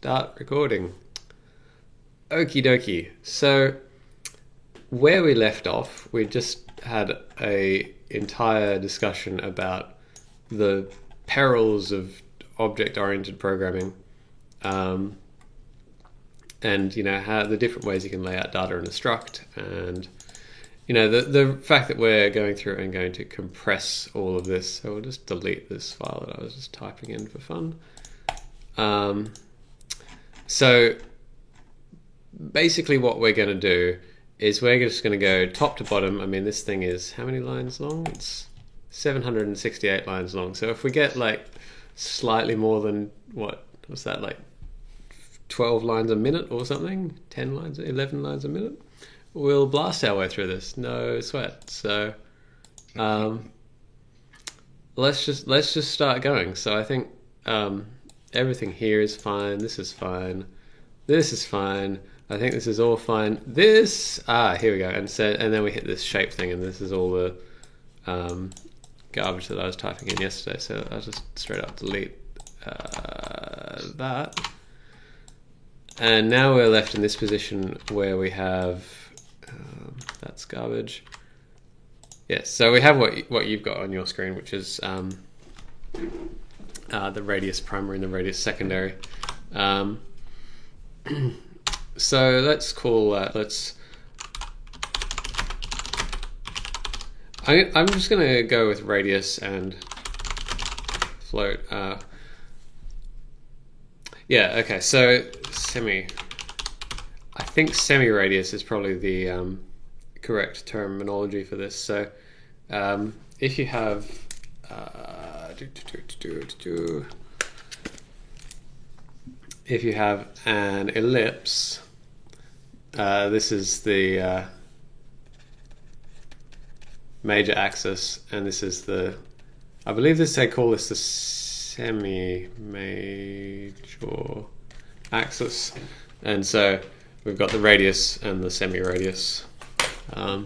Start recording. Okie dokie. So where we left off, we just had a entire discussion about the perils of object-oriented programming, and how the different ways you can lay out data in a struct, and the fact that we're going through and going to compress all of this. So we'll just delete this file that I was just typing in for fun. So basically what we're going to do is we're just going to go top to bottom. I mean, this thing is how many lines long? It's 768 lines long. So if we get like slightly more than, what's that, like 12 lines a minute or something, 10 lines, 11 lines a minute, we'll blast our way through this, no sweat. So let's just start going. So I think everything here is fine. This is fine. This is fine. I think this is all fine. This, here we go. And then we hit this shape thing, and this is all the garbage that I was typing in yesterday. So I'll just straight up delete that. And now we're left in this position where we have that's garbage. Yes, so we have what you've got on your screen, which is the radius primary and the radius secondary. So let's call that. I'm just going to go with radius and float. Yeah. Okay. So I think semi-radius is probably the correct terminology for this. So if you have if you have an ellipse, this is the major axis, and this is the, I believe they call this the semi-major axis. And so we've got the radius and the semi-radius. And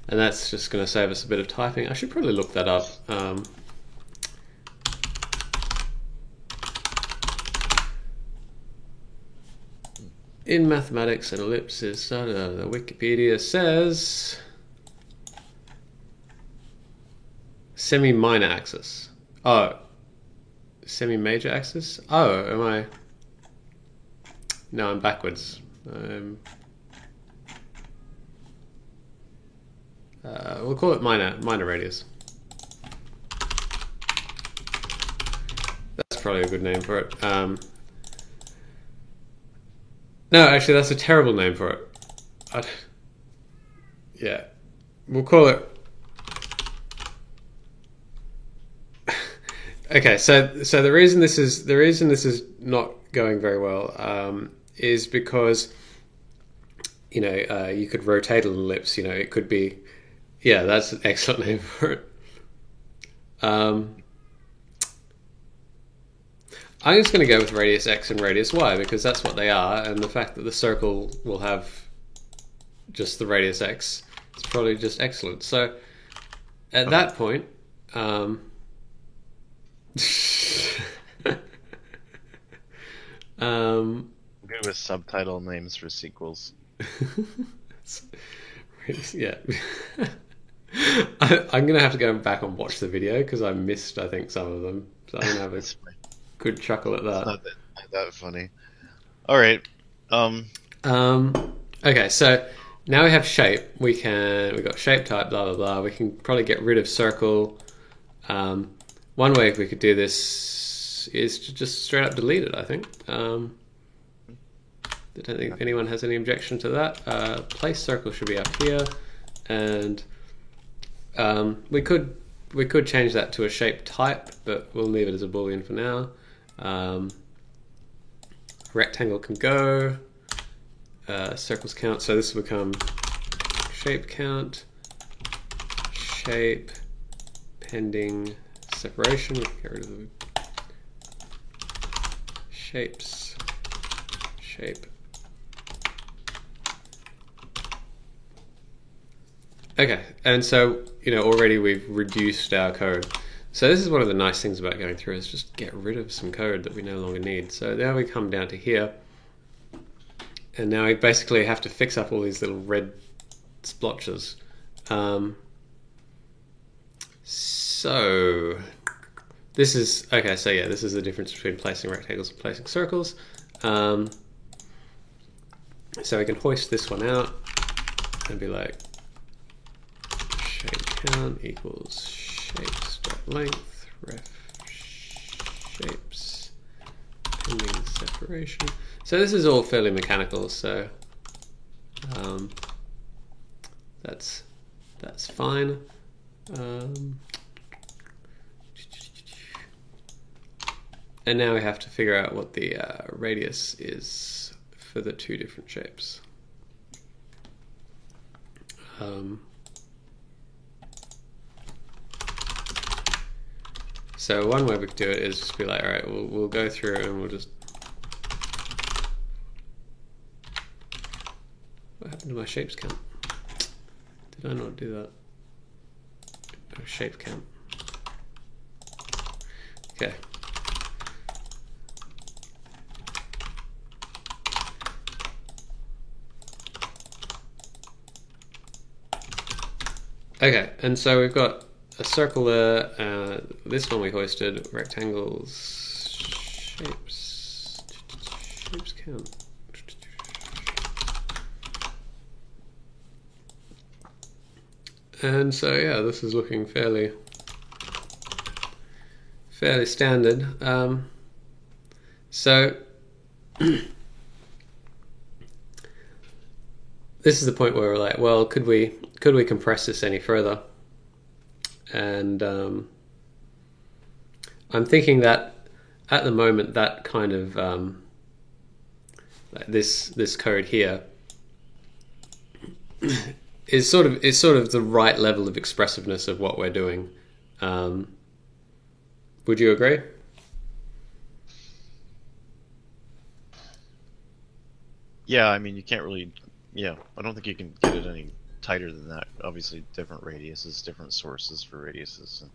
that's just going to save us a bit of typing. I should probably look that up. In mathematics, an ellipse is, the Wikipedia says, semi-minor axis. Oh, semi-major axis? Oh, am I? No, I'm backwards. We'll call it minor radius. That's probably a good name for it. No, actually, that's a terrible name for it. Yeah, we'll call it. Okay, so the reason this is not going very well is because you could rotate an ellipse. It could be, yeah, that's an excellent name for it. I'm just going to go with radius x and radius y because that's what they are, and the fact that the circle will have just the radius x is probably just excellent. So at that point, I'm good with subtitle names for sequels. Yeah. I'm going to have to go back and watch the video because I missed, I think, some of them. So I'm going to have a good chuckle at that. It's not that funny. All right. Okay, so now we have shape. We've got shape type, blah, blah, blah. We can probably get rid of circle. One way we could do this is to just straight up delete it, I think. I don't think anyone has any objection to that. Place circle should be up here, and we could change that to a shape type, but we'll leave it as a boolean for now. Rectangle can go. Circles count, so this will become shape count, shape pending separation. We can get rid of the shapes, shape. Okay, and so already we've reduced our code. So this is one of the nice things about going through is just get rid of some code that we no longer need. So now we come down to here, and now we basically have to fix up all these little red splotches. So this is okay. So yeah, this is the difference between placing rectangles and placing circles. So we can hoist this one out and be like shape count equals shapes.length ref shapes pending separation. So this is all fairly mechanical. So that's fine. And now we have to figure out what the radius is for the two different shapes. So one way we could do it is just be like, all right, we'll go through and we'll just... What happened to my shapes count? Did I not do that? Oh, shape count. Okay. Okay, and so we've got a circle there. This one we hoisted. Rectangles, shapes count. And so yeah, this is looking fairly standard. So this is the point where we're like, well, could we compress this any further? And I'm thinking that at the moment that kind of like this code here is sort of the right level of expressiveness of what we're doing. Would you agree? Yeah, I mean, you can't really. Yeah, I don't think you can get it any tighter than that. Obviously, different radiuses, different sources for radiuses, and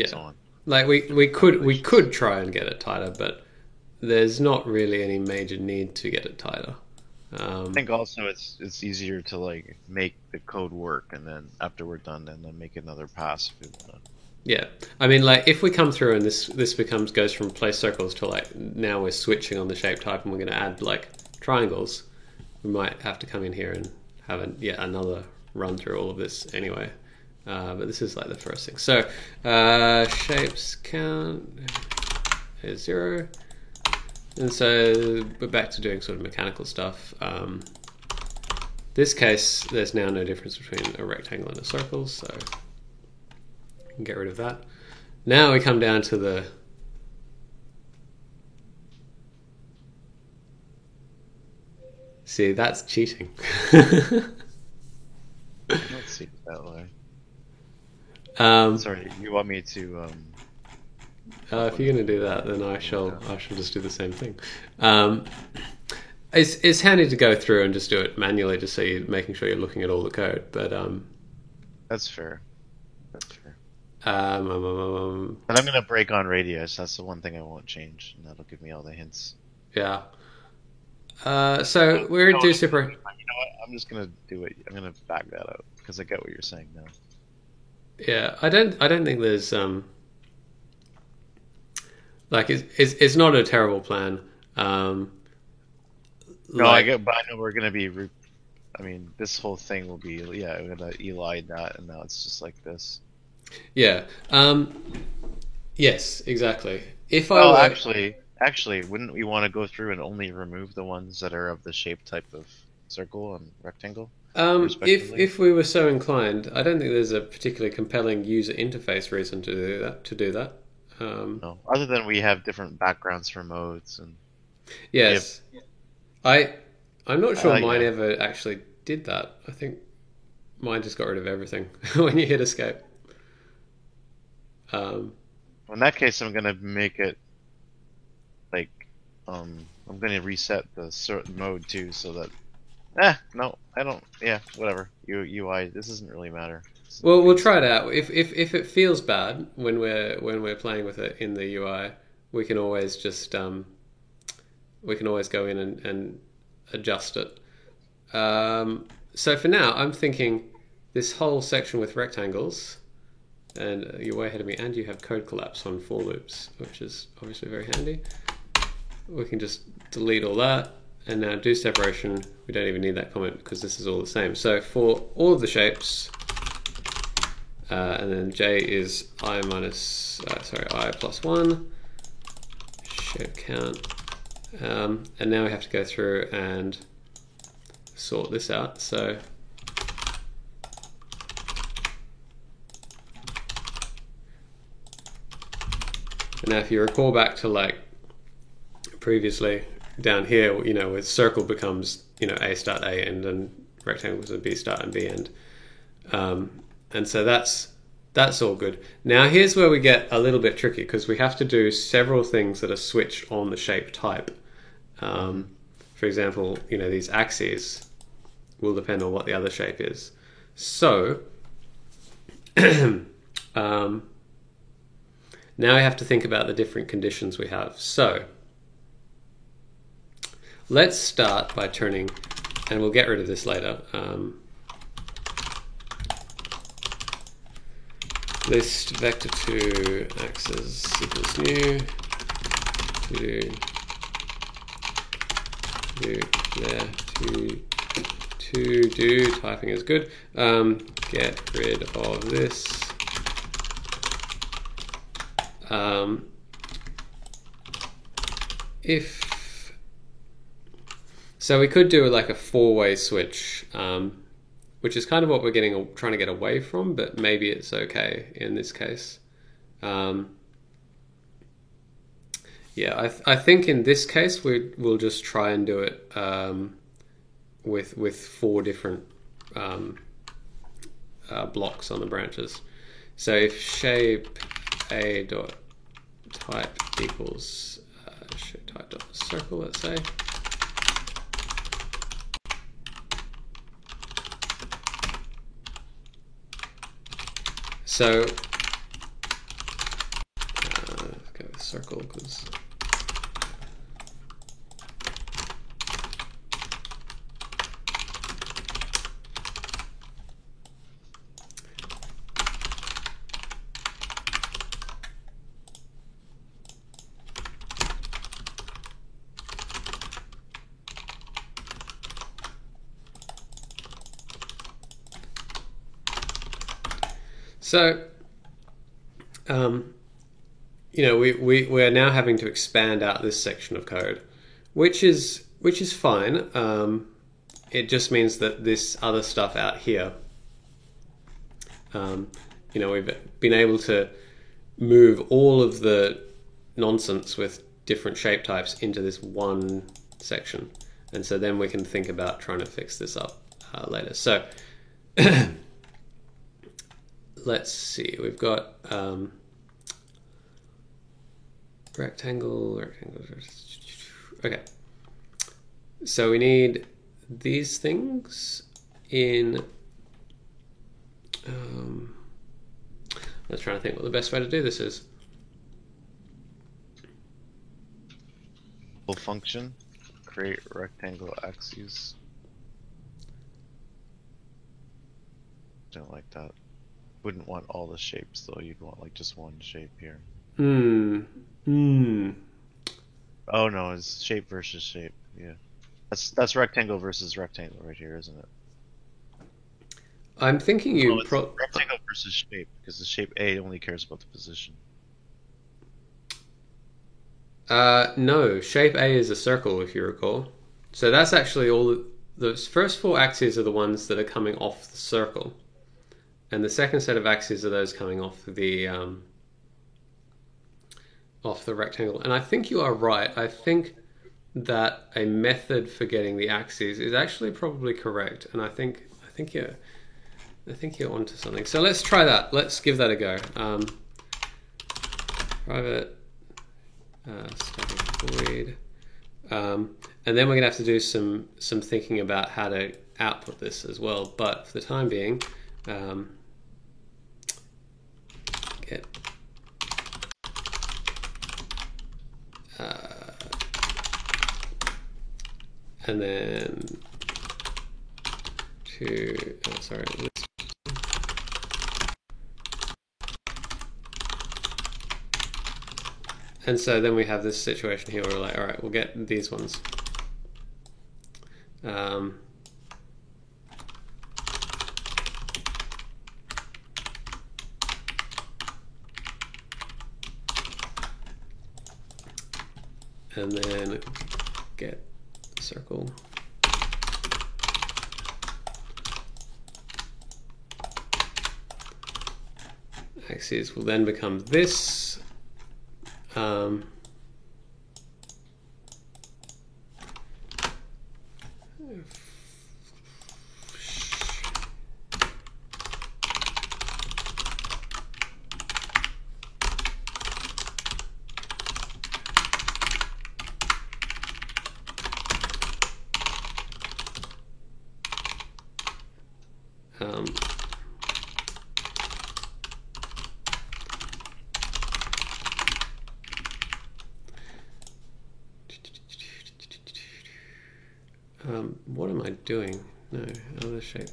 so on. Like we could try and get it tighter, but there's not really any major need to get it tighter. I think also it's easier to like make the code work, and then after we're done, and then make another pass if we want to. Yeah, I mean, like if we come through and this goes from place circles to like now we're switching on the shape type and we're going to add like triangles, we might have to come in here and have another run through all of this anyway. But this is like the first thing. So shapes count is 0. And so we're back to doing sort of mechanical stuff. This case, there's now no difference between a rectangle and a circle, so we can get rid of that. Now we come down to the... See, that's cheating. I don't see it that way. Sorry, you want me to... if you're going to do that, then I shall just do the same thing. It's handy to go through and just do it manually, just so you're making sure you're looking at all the code. But that's fair. That's fair. And I'm going to break on radius. That's the one thing I won't change, and that'll give me all the hints. Yeah. So we're do separate. You know what? I'm just going to do it. I'm going to back that out because I get what you're saying now. Yeah, I don't think there's like it's not a terrible plan. No, I get, but I know we're gonna be. I mean, this whole thing will be. Yeah, we're gonna elide that, and now it's just like this. Yeah. Yes, exactly. If well, I actually, wouldn't we want to go through and only remove the ones that are of the shape type of circle and rectangle? If we were so inclined, I don't think there's a particularly compelling user interface reason to do that. No, other than we have different backgrounds for modes and. Yes, I'm not sure mine ever actually did that. I think mine just got rid of everything when you hit escape. In that case, I'm gonna make it like I'm gonna reset the certain mode too, so that no, I don't. Yeah, whatever. UI. This doesn't really matter. Well, we'll try it out. If it feels bad when we're playing with it in the UI, we can always just we can always go in and adjust it. So for now, I'm thinking this whole section with rectangles, and you're way ahead of me, and you have code collapse on for loops, which is obviously very handy. We can just delete all that, and now do separation. We don't even need that comment because this is all the same. So for all of the shapes, and then j is I plus 1, shape count. And now we have to go through and sort this out. So now if you recall back to like previously down here, you know, where circle becomes, you know, A start A end and rectangles are B start and B end. And so that's all good. Now here's where we get a little bit tricky because we have to do several things that are switched on the shape type. For example, you know, these axes will depend on what the other shape is. So now we have to think about the different conditions we have. So let's start by turning, and we'll get rid of this later, list vector2 axes equals new to do typing is good. Get rid of this. So we could do like a four-way switch, which is kind of what we're trying to get away from, but maybe it's okay in this case. Yeah, I think in this case we'll just try and do it with four different blocks on the branches. So if shape a dot type equals shape type dot circle, let's say. So let's go with circle because you know, we are now having to expand out this section of code, which is fine. It just means that this other stuff out here, you know, we've been able to move all of the nonsense with different shape types into this one section, and so then we can think about trying to fix this up later. So let's see, we've got rectangle. Okay, so we need these things in. I'm trying to think what the best way to do this is. Function, create rectangle axes. Don't like that. Wouldn't want all the shapes though. You'd want like just one shape here. Oh no, it's shape versus shape. Yeah, that's rectangle versus rectangle right here, isn't it? I'm thinking rectangle versus shape because the shape A only cares about the position. No, shape A is a circle, if you recall. So that's actually all. Those first four axes are the ones that are coming off the circle, and the second set of axes are those coming off the rectangle. And I think you are right. I think that a method for getting the axes is actually probably correct, and I think you're onto something. So let's try that. Let's give that a go. Private static void, and then we're gonna have to do some thinking about how to output this as well. But for the time being, get and then to sorry. And so then we have this situation here where we're like, all right, we'll get these ones. And then get circle. Axes will then become this. What am I doing? No, other shape.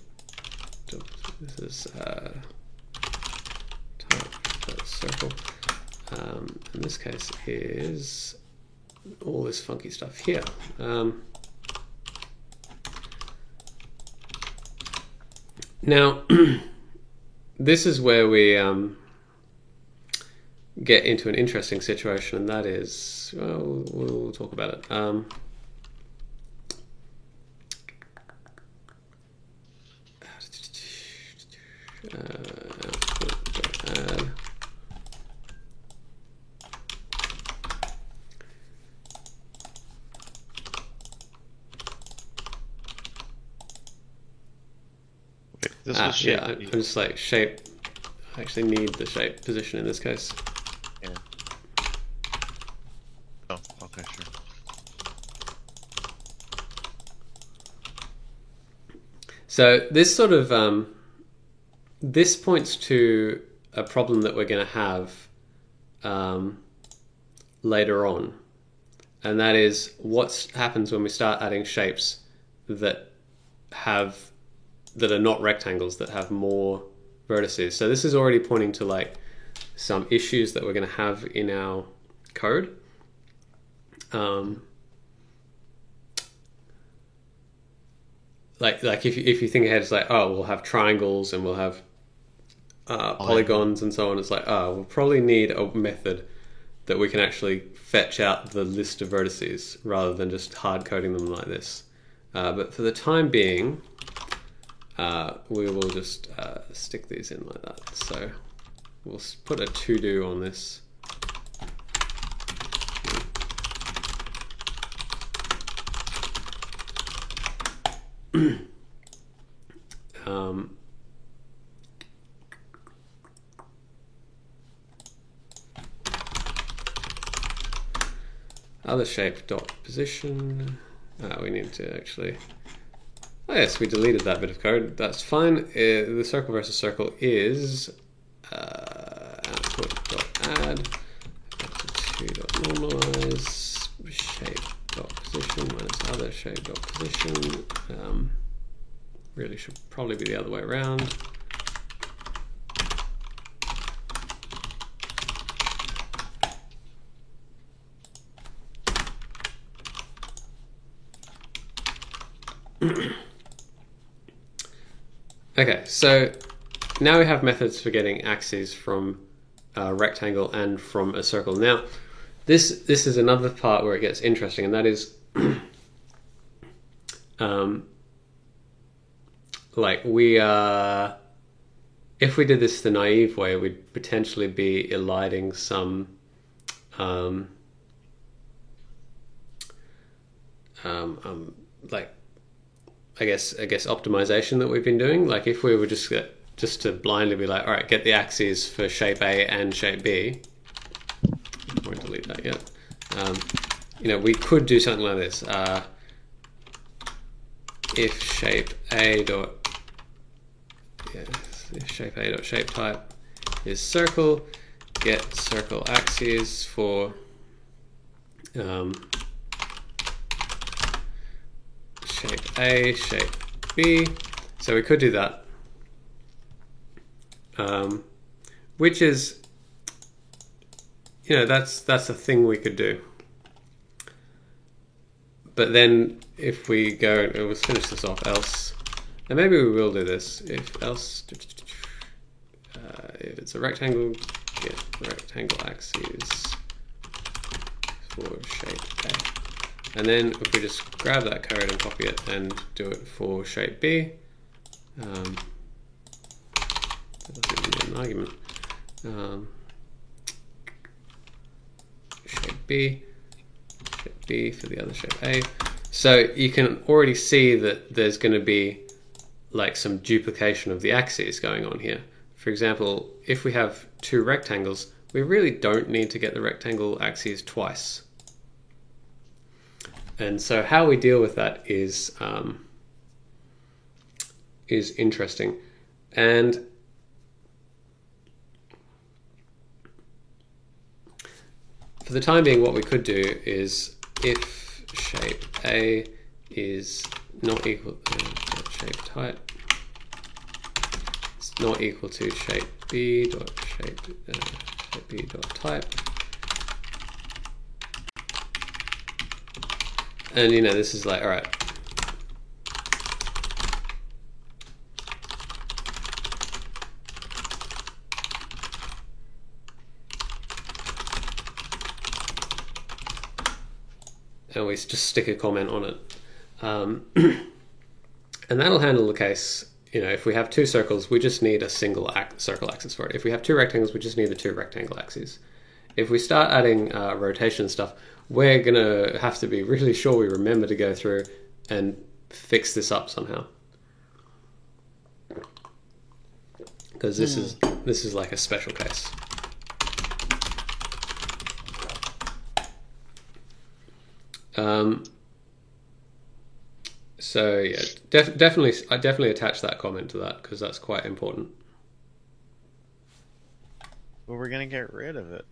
This is type circle. In this case is all this funky stuff here. Now, this is where we get into an interesting situation, and that is, well, we'll talk about it. Add. This was shape. Yeah, I'm just like shape. I actually need the shape position in this case. Yeah. Oh, okay, sure. So this sort of this points to a problem that we're going to have later on, and that is what happens when we start adding shapes that are not rectangles, that have more vertices. So this is already pointing to like some issues that we're going to have in our code. Like if you think ahead, it's like, oh, we'll have triangles and we'll have polygons and so on. It's like, oh, we'll probably need a method that we can actually fetch out the list of vertices rather than just hard coding them like this. But for the time being, we will just stick these in like that. So we'll put a to-do on this. Other shape dot position. We need to actually. Oh yes, we deleted that bit of code. That's fine. The circle versus circle is output dot add to dot normalize shape dot position minus other shape dot position. Really should probably be the other way around. Okay, so now we have methods for getting axes from a rectangle and from a circle. Now, this is another part where it gets interesting, and that is like if we did this the naive way, we'd potentially be eliding some like I guess optimization that we've been doing. Like if we were just to blindly be like, all right, get the axes for shape A and shape B. I won't delete that yet. We could do something like this. If shape A dot shape type is circle, get circle axes for shape A, shape B. So we could do that, which is, you know, that's a thing we could do. But then if we go, let's finish this off, else, and maybe we will do this, if else, if it's a rectangle, get rectangle axes for shape A. And then if we just grab that code and copy it and do it for shape B, that doesn't even need an argument. Shape B for the other shape A. So you can already see that there's going to be like some duplication of the axes going on here. For example, if we have two rectangles, we really don't need to get the rectangle axes twice. And so how we deal with that is interesting. And for the time being, what we could do is if shape A is not equal shape type, it's not equal to shape B dot shape B dot type. And you know, this is like, all right, and we just stick a comment on it, and that'll handle the case. You know, if we have two circles, we just need a single circle axis for it. If we have two rectangles, we just need the two rectangle axes. If we start adding rotation stuff, we're gonna have to be really sure we remember to go through and fix this up somehow, because this is like a special case. So yeah, I definitely attach that comment to that because that's quite important. Well, we're gonna get rid of it.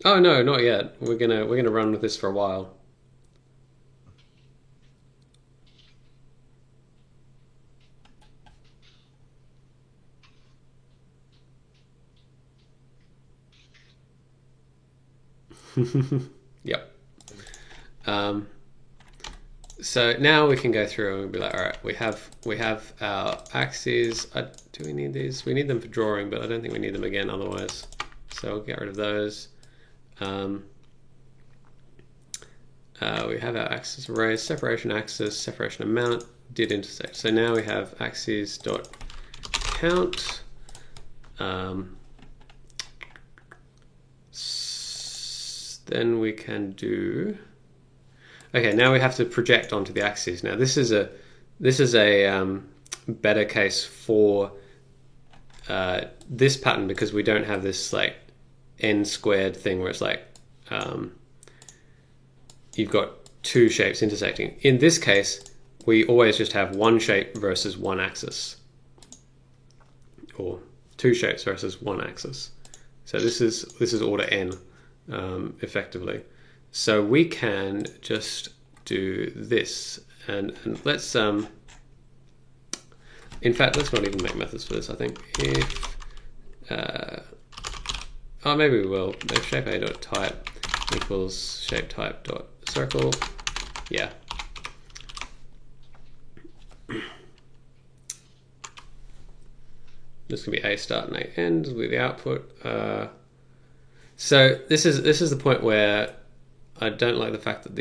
Oh no, not yet. We're gonna run with this for a while. Yep. So now we can go through and be like, all right, we have our axes. Do we need these? We need them for drawing, but I don't think we need them again otherwise. So we'll get rid of those. We have our axis array, separation axis, separation amount, did intersect. So now we have axes dot count. Then we can do. Okay, now we have to project onto the axes. Now this is a better case for this pattern because we don't have this like n squared thing where it's like you've got two shapes intersecting. In this case, we always just have one shape versus one axis, or two shapes versus one axis. So this is order n effectively. So we can just do this, and let's in fact, let's not even make methods for this. I think if oh, maybe we will. If shape A dot type equals shape type dot circle, yeah. This can be A start and A end with the output. So this is the point where I don't like the fact that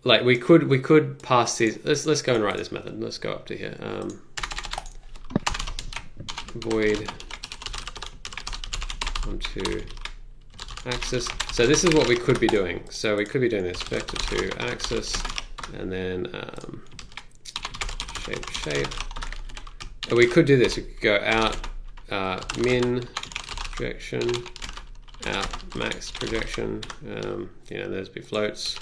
like we could pass these. Let's go and write this method. Let's go up to here. Void onto axis. So this is what we could be doing. So we could be doing this vector to axis, and then shape. And we could do this. We could go out min projection, out max projection. You know, there's be floats.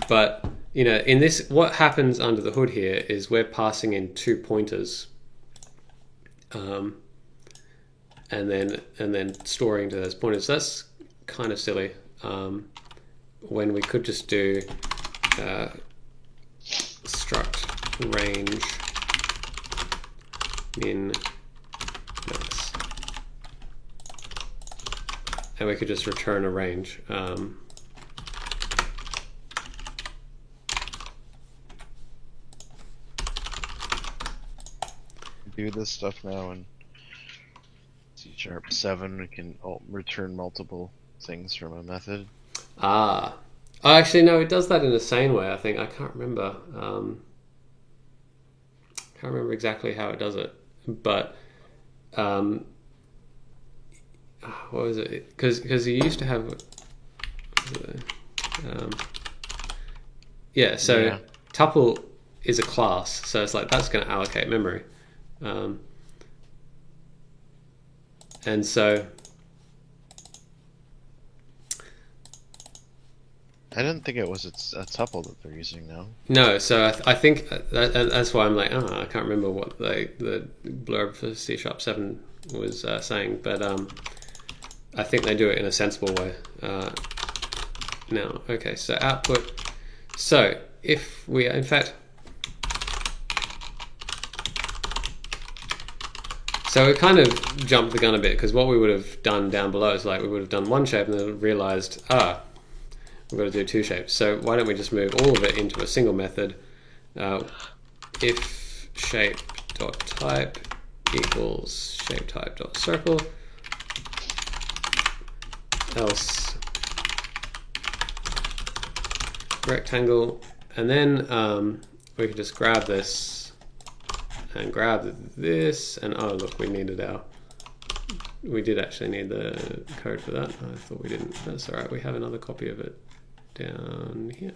But in this, what happens under the hood here is we're passing in 2 pointers, and then storing to those pointers. So that's kind of silly. When we could just do struct range min max, and we could just return a range. Do this stuff now in C#7. We can return multiple things from a method. Oh, actually, no, it does that in a sane way, I think. I can't remember. Can't remember exactly how it does it. But, what was it? Because you used to have... tuple is a class, so it's like, that's going to allocate memory. And so... I didn't think it was a tuple that they're using now. No, so I think that's why I'm like, I can't remember what the blurb for C#7 was saying, but I think they do it in a sensible way. Now, okay, so output. So if we, in fact, so we kind of jumped the gun a bit, because what we would have done down below is like we would have done one shape and then realized, we've got to do 2 shapes. So why don't we just move all of it into a single method? If shape.type equals shapetype.circle, else rectangle, and then we can just grab this and grab this, and oh look, we did actually need the code for that. I thought we didn't. That's all right. We have another copy of it down here.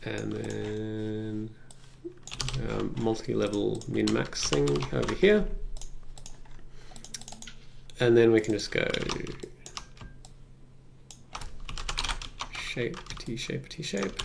And then multi-level min-max thing over here. And then we can just go shape, t-shape, t-shape.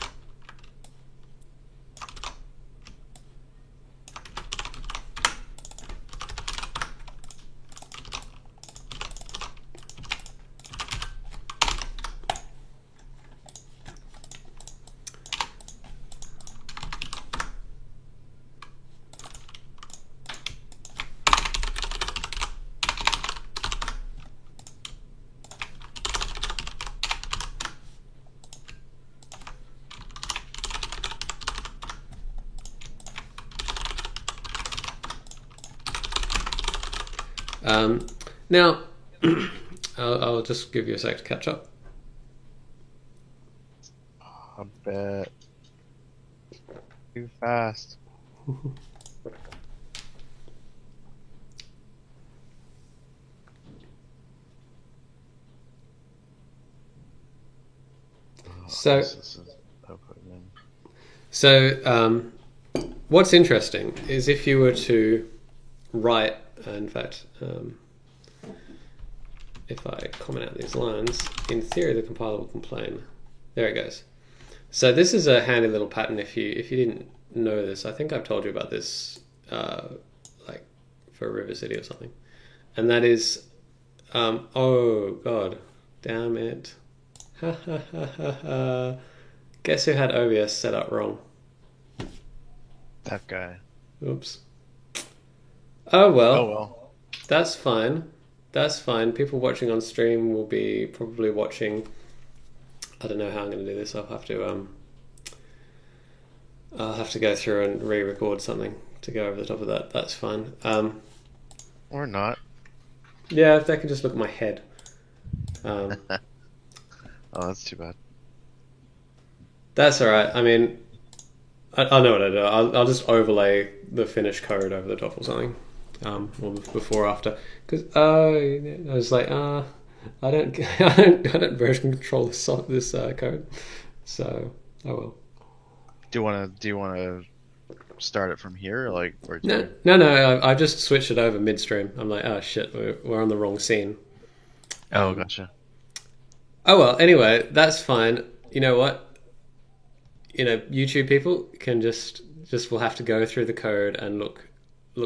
Now, I'll just give you a sec to catch up. I bet. Too fast. So, what's interesting is if you were to write, in fact, if I comment out these lines, in theory the compiler will complain. There it goes. So this is a handy little pattern if you didn't know this. I think I've told you about this like for River City or something. And that is, oh god, damn it. Guess who had OBS set up wrong? That guy. Oops. Oh well. Oh well. That's fine. That's fine. People watching on stream will be probably watching. I don't know how I'm going to do this. I'll have to go through and re-record something to go over the top of that. That's fine. Or not. Yeah, if they can just look at my head. Oh, that's too bad. That's all right. I mean, I know what I do. I'll just overlay the finished code over the top or something. Or before or after, because I was like, I don't version control this code, so oh well. Do you want to start it from here, or No. I just switched it over midstream. I'm like, oh shit, we're on the wrong scene. Oh, gotcha. Oh well, anyway, that's fine. You know what? YouTube people can just will have to go through the code and look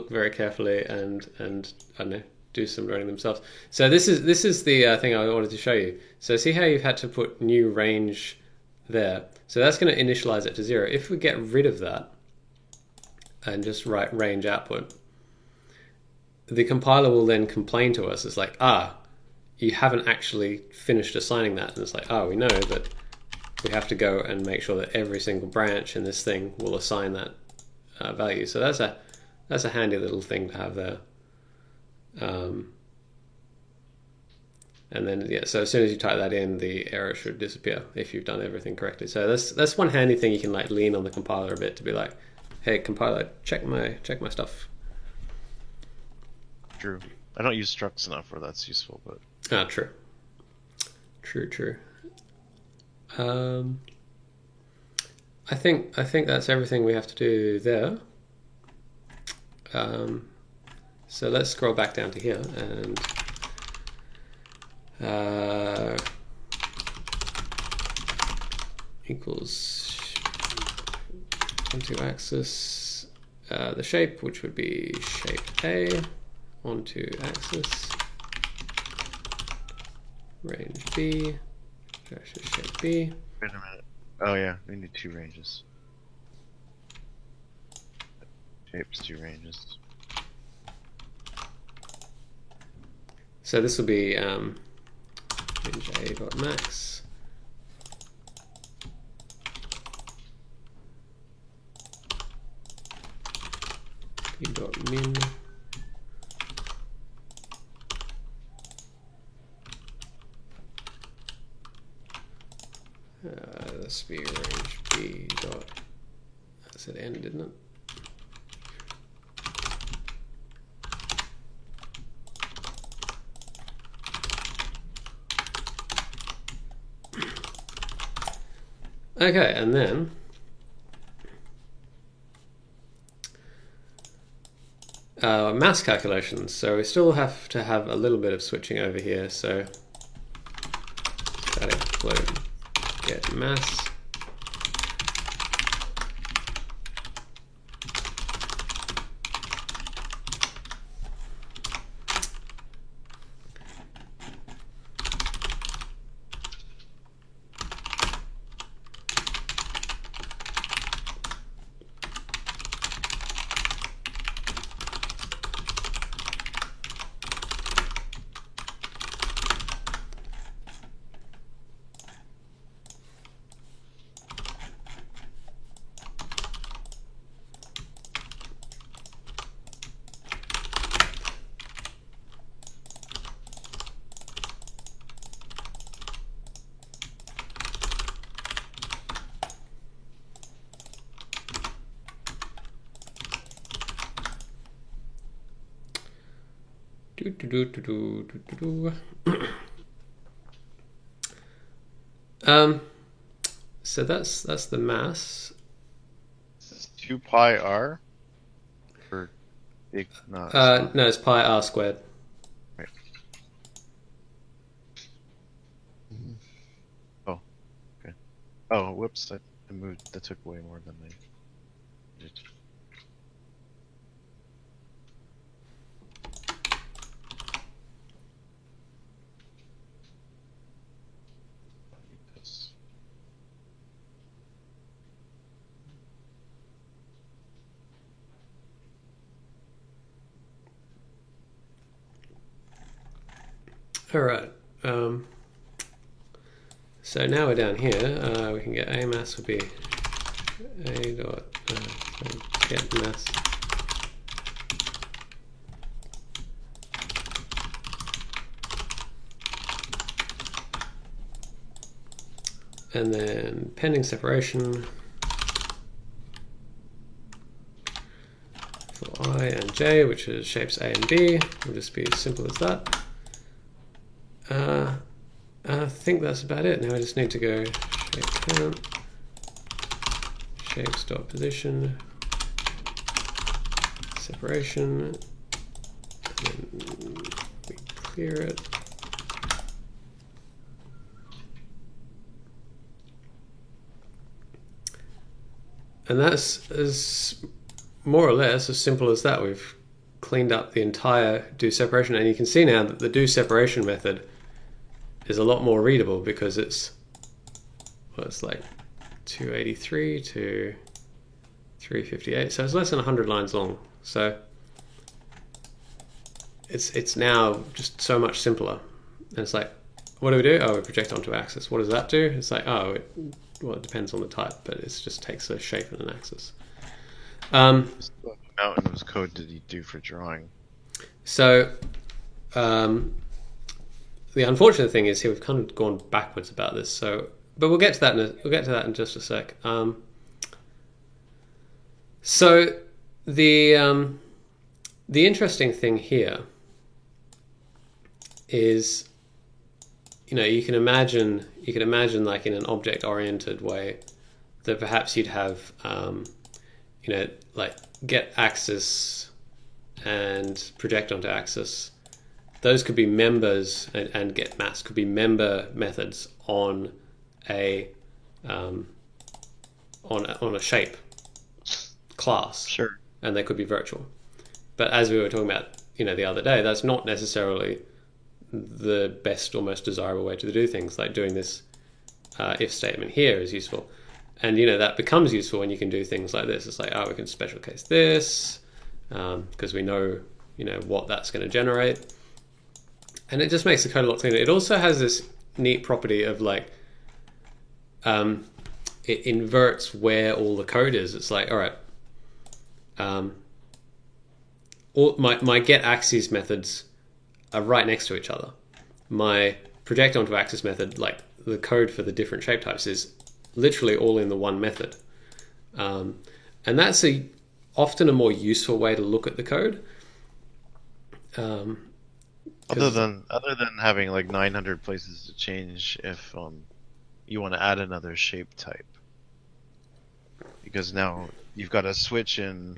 very carefully and I don't know, do some learning themselves. So this is the thing I wanted to show you. So see how you've had to put new range there. So that's going to initialize it to 0. If we get rid of that and just write range output, the compiler will then complain to us. It's like, you haven't actually finished assigning that. And it's like, we know, but we have to go and make sure that every single branch in this thing will assign that value. So that's a handy little thing to have there. And then so as soon as you type that in, the error should disappear if you've done everything correctly. So that's one handy thing. You can like lean on the compiler a bit to be like, hey compiler, check my stuff. True. I don't use structs enough where that's useful, but True. I think that's everything we have to do there. So let's scroll back down to here and equals onto axis the shape, which would be shape A, onto axis range B, actually shape B. wait a minute. Oh yeah, we need 2 ranges. Shapes 2 ranges. So this will be range A dot max. B dot min. This be range B dot. I said n, didn't it? Okay, and then mass calculations. So we still have to have a little bit of switching over here. So static float get mass. So that's the mass. Is this 2 pi r? Or big? No, no, it's pi r squared. right. Oh, okay. Oh, whoops! I moved. That took way more than I did. All right. So now we're down here. We can get a mass would be a dot get mass. And then pending separation for I and J, which is shapes A and B. Will just be as simple as that. I think that's about it. Now I just need to go shape count, shapes dot position, separation, and then we clear it, And that's as more or less as simple as that. We've cleaned up the entire do separation, and you can see now that the do separation method is a lot more readable because it's like 283 to 358, so it's less than 100 lines long. So it's now just so much simpler. And it's like, what do? Oh, we project onto axis. What does that do? It's like, it depends on the type, but it just takes a shape and an axis. What amount of code did you do for drawing? So the unfortunate thing is here we've kind of gone backwards about this. So, but we'll get to that in just a sec. So the interesting thing here is, you can imagine like in an object-oriented way that perhaps you'd have, like get axis and project onto axis. Those could be members, and get mass could be member methods on a shape class. Sure. And they could be virtual. But as we were talking about, the other day, that's not necessarily the best or most desirable way to do things. Like doing this if statement here is useful, and that becomes useful when you can do things like this. It's like, we can special case this because we know what that's going to generate, and it just makes the code a lot cleaner. It also has this neat property of like it inverts where all the code is. It's like, all right, my get axes methods are right next to each other. My project onto axis method, like the code for the different shape types, is literally all in the one method, and that's often a more useful way to look at the code. Other than having like 900 places to change if you want to add another shape type, because now you've got a switch in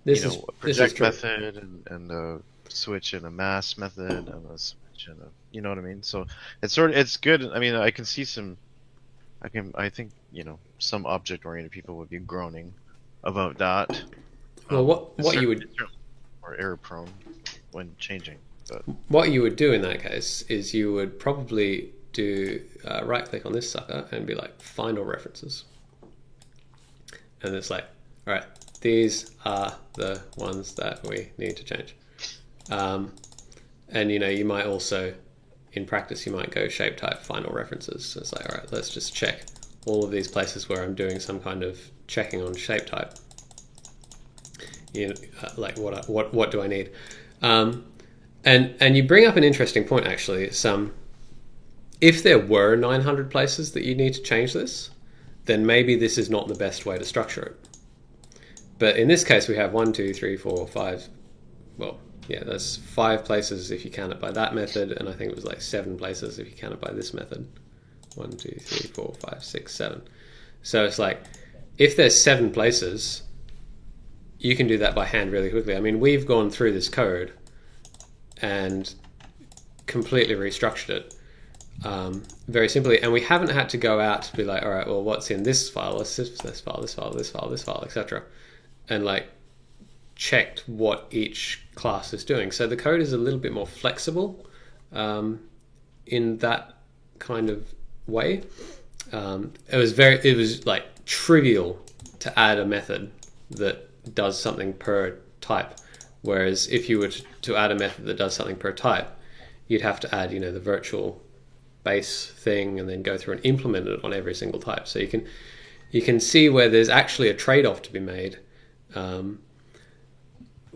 a project method and a switch in a mass method and a switch in a, you know what I mean? So it's good. I mean, I can see I think some object-oriented people would be groaning about that. Well, what you would, or error-prone when changing. But what you would do in that case is you would probably do right-click on this sucker and be like, find all references, and it's like, all right, these are the ones that we need to change. And you might also, in practice, you might go shape type find all references. So it's like, all right, let's just check all of these places where I'm doing some kind of checking on shape type. Like what do I need? And you bring up an interesting point actually. If there were 900 places that you need to change this, then maybe this is not the best way to structure it. But in this case, we have 1, 2, 3, 4, 5. Well, yeah, there's 5 places if you count it by that method, and I think it was like 7 places if you count it by this method. 1, 2, 3, 4, 5, 6, 7. So it's like, if there's 7 places, you can do that by hand really quickly. I mean, we've gone through this code and completely restructured it very simply, and we haven't had to go out to be like, all right, well, what's in this file, this file, this file, this file, this file, etc., and like checked what each class is doing. So the code is a little bit more flexible in that kind of way. It was like trivial to add a method that does something per type, whereas if you were to add a method that does something per type, you'd have to add the virtual base thing and then go through and implement it on every single type. So you can see where there's actually a trade-off to be made.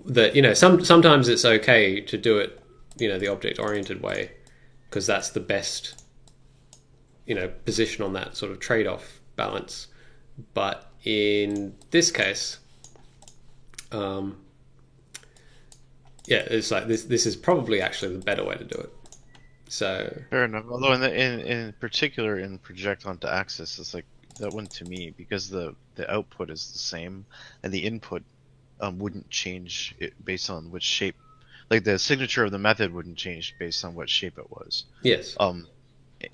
That sometimes it's okay to do it the object-oriented way because that's the best position on that sort of trade-off balance. But in this case, it's like this is probably actually the better way to do it. So fair enough. Although in particular in project onto axis, it's like that one to me, because the output is the same and the input wouldn't change it based on which shape, like the signature of the method wouldn't change based on what shape it was. Yes.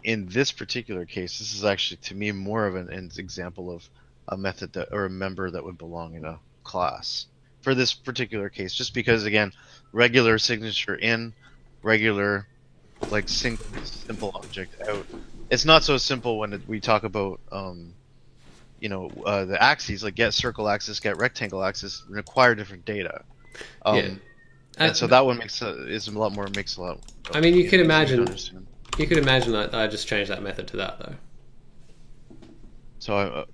In this particular case, this is actually to me more of an example of a method that or a member that would belong in a class for this particular case, just because again, regular signature in, regular like simple object out. It's not so simple when we talk about the axes, like get circle axis, get rectangle axis, require different data. And so that one makes a lot. I mean, you could imagine that I just changed that method to that though. So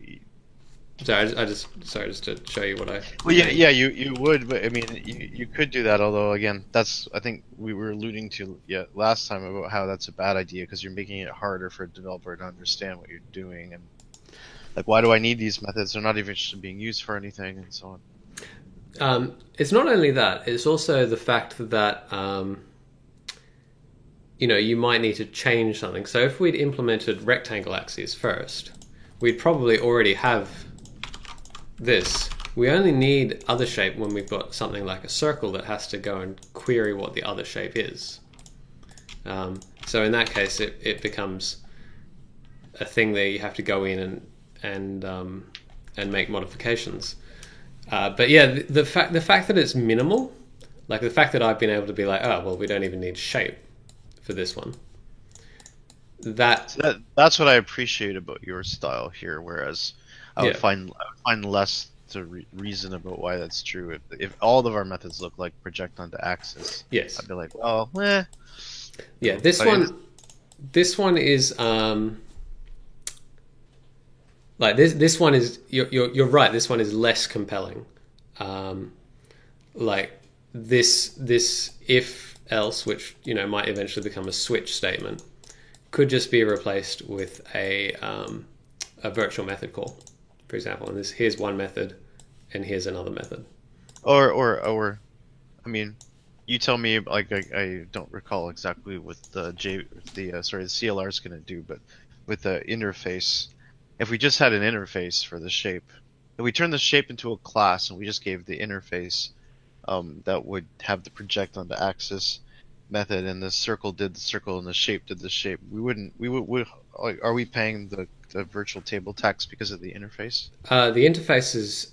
just to show you what I. Well, yeah, you would, but I mean, you could do that. Although again, that's I think we were alluding to last time about how that's a bad idea because you're making it harder for a developer to understand what you're doing and like why do I need these methods? They're not even being used for anything and so on. It's not only that; it's also the fact that you might need to change something. So if we'd implemented rectangle axes first, we'd probably already have this. We only need other shape when we've got something like a circle that has to go and query what the other shape is. So in that case, it becomes a thing that you have to go in and make modifications. But yeah, the fact that it's minimal, like the fact that I've been able to be like, oh well, we don't even need shape for this one. That's what I appreciate about your style here. Whereas I would find less to reason about why that's true. If all of our methods look like project onto axis, yes, I'd be like, well, eh. Yeah, this one is like this one is you're right. This one is less compelling. Like this if else, which might eventually become a switch statement, could just be replaced with a virtual method call, for example. And here's one method, and here's another method. Or, I mean, you tell me. Like I don't recall exactly what the CLR is going to do, but with the interface, if we just had an interface for the shape, if we turn the shape into a class and we just gave the interface, that would have the project onto axis method, and the circle did the circle and the shape did the shape. We would are we paying the virtual table tax because of the interface? The interface is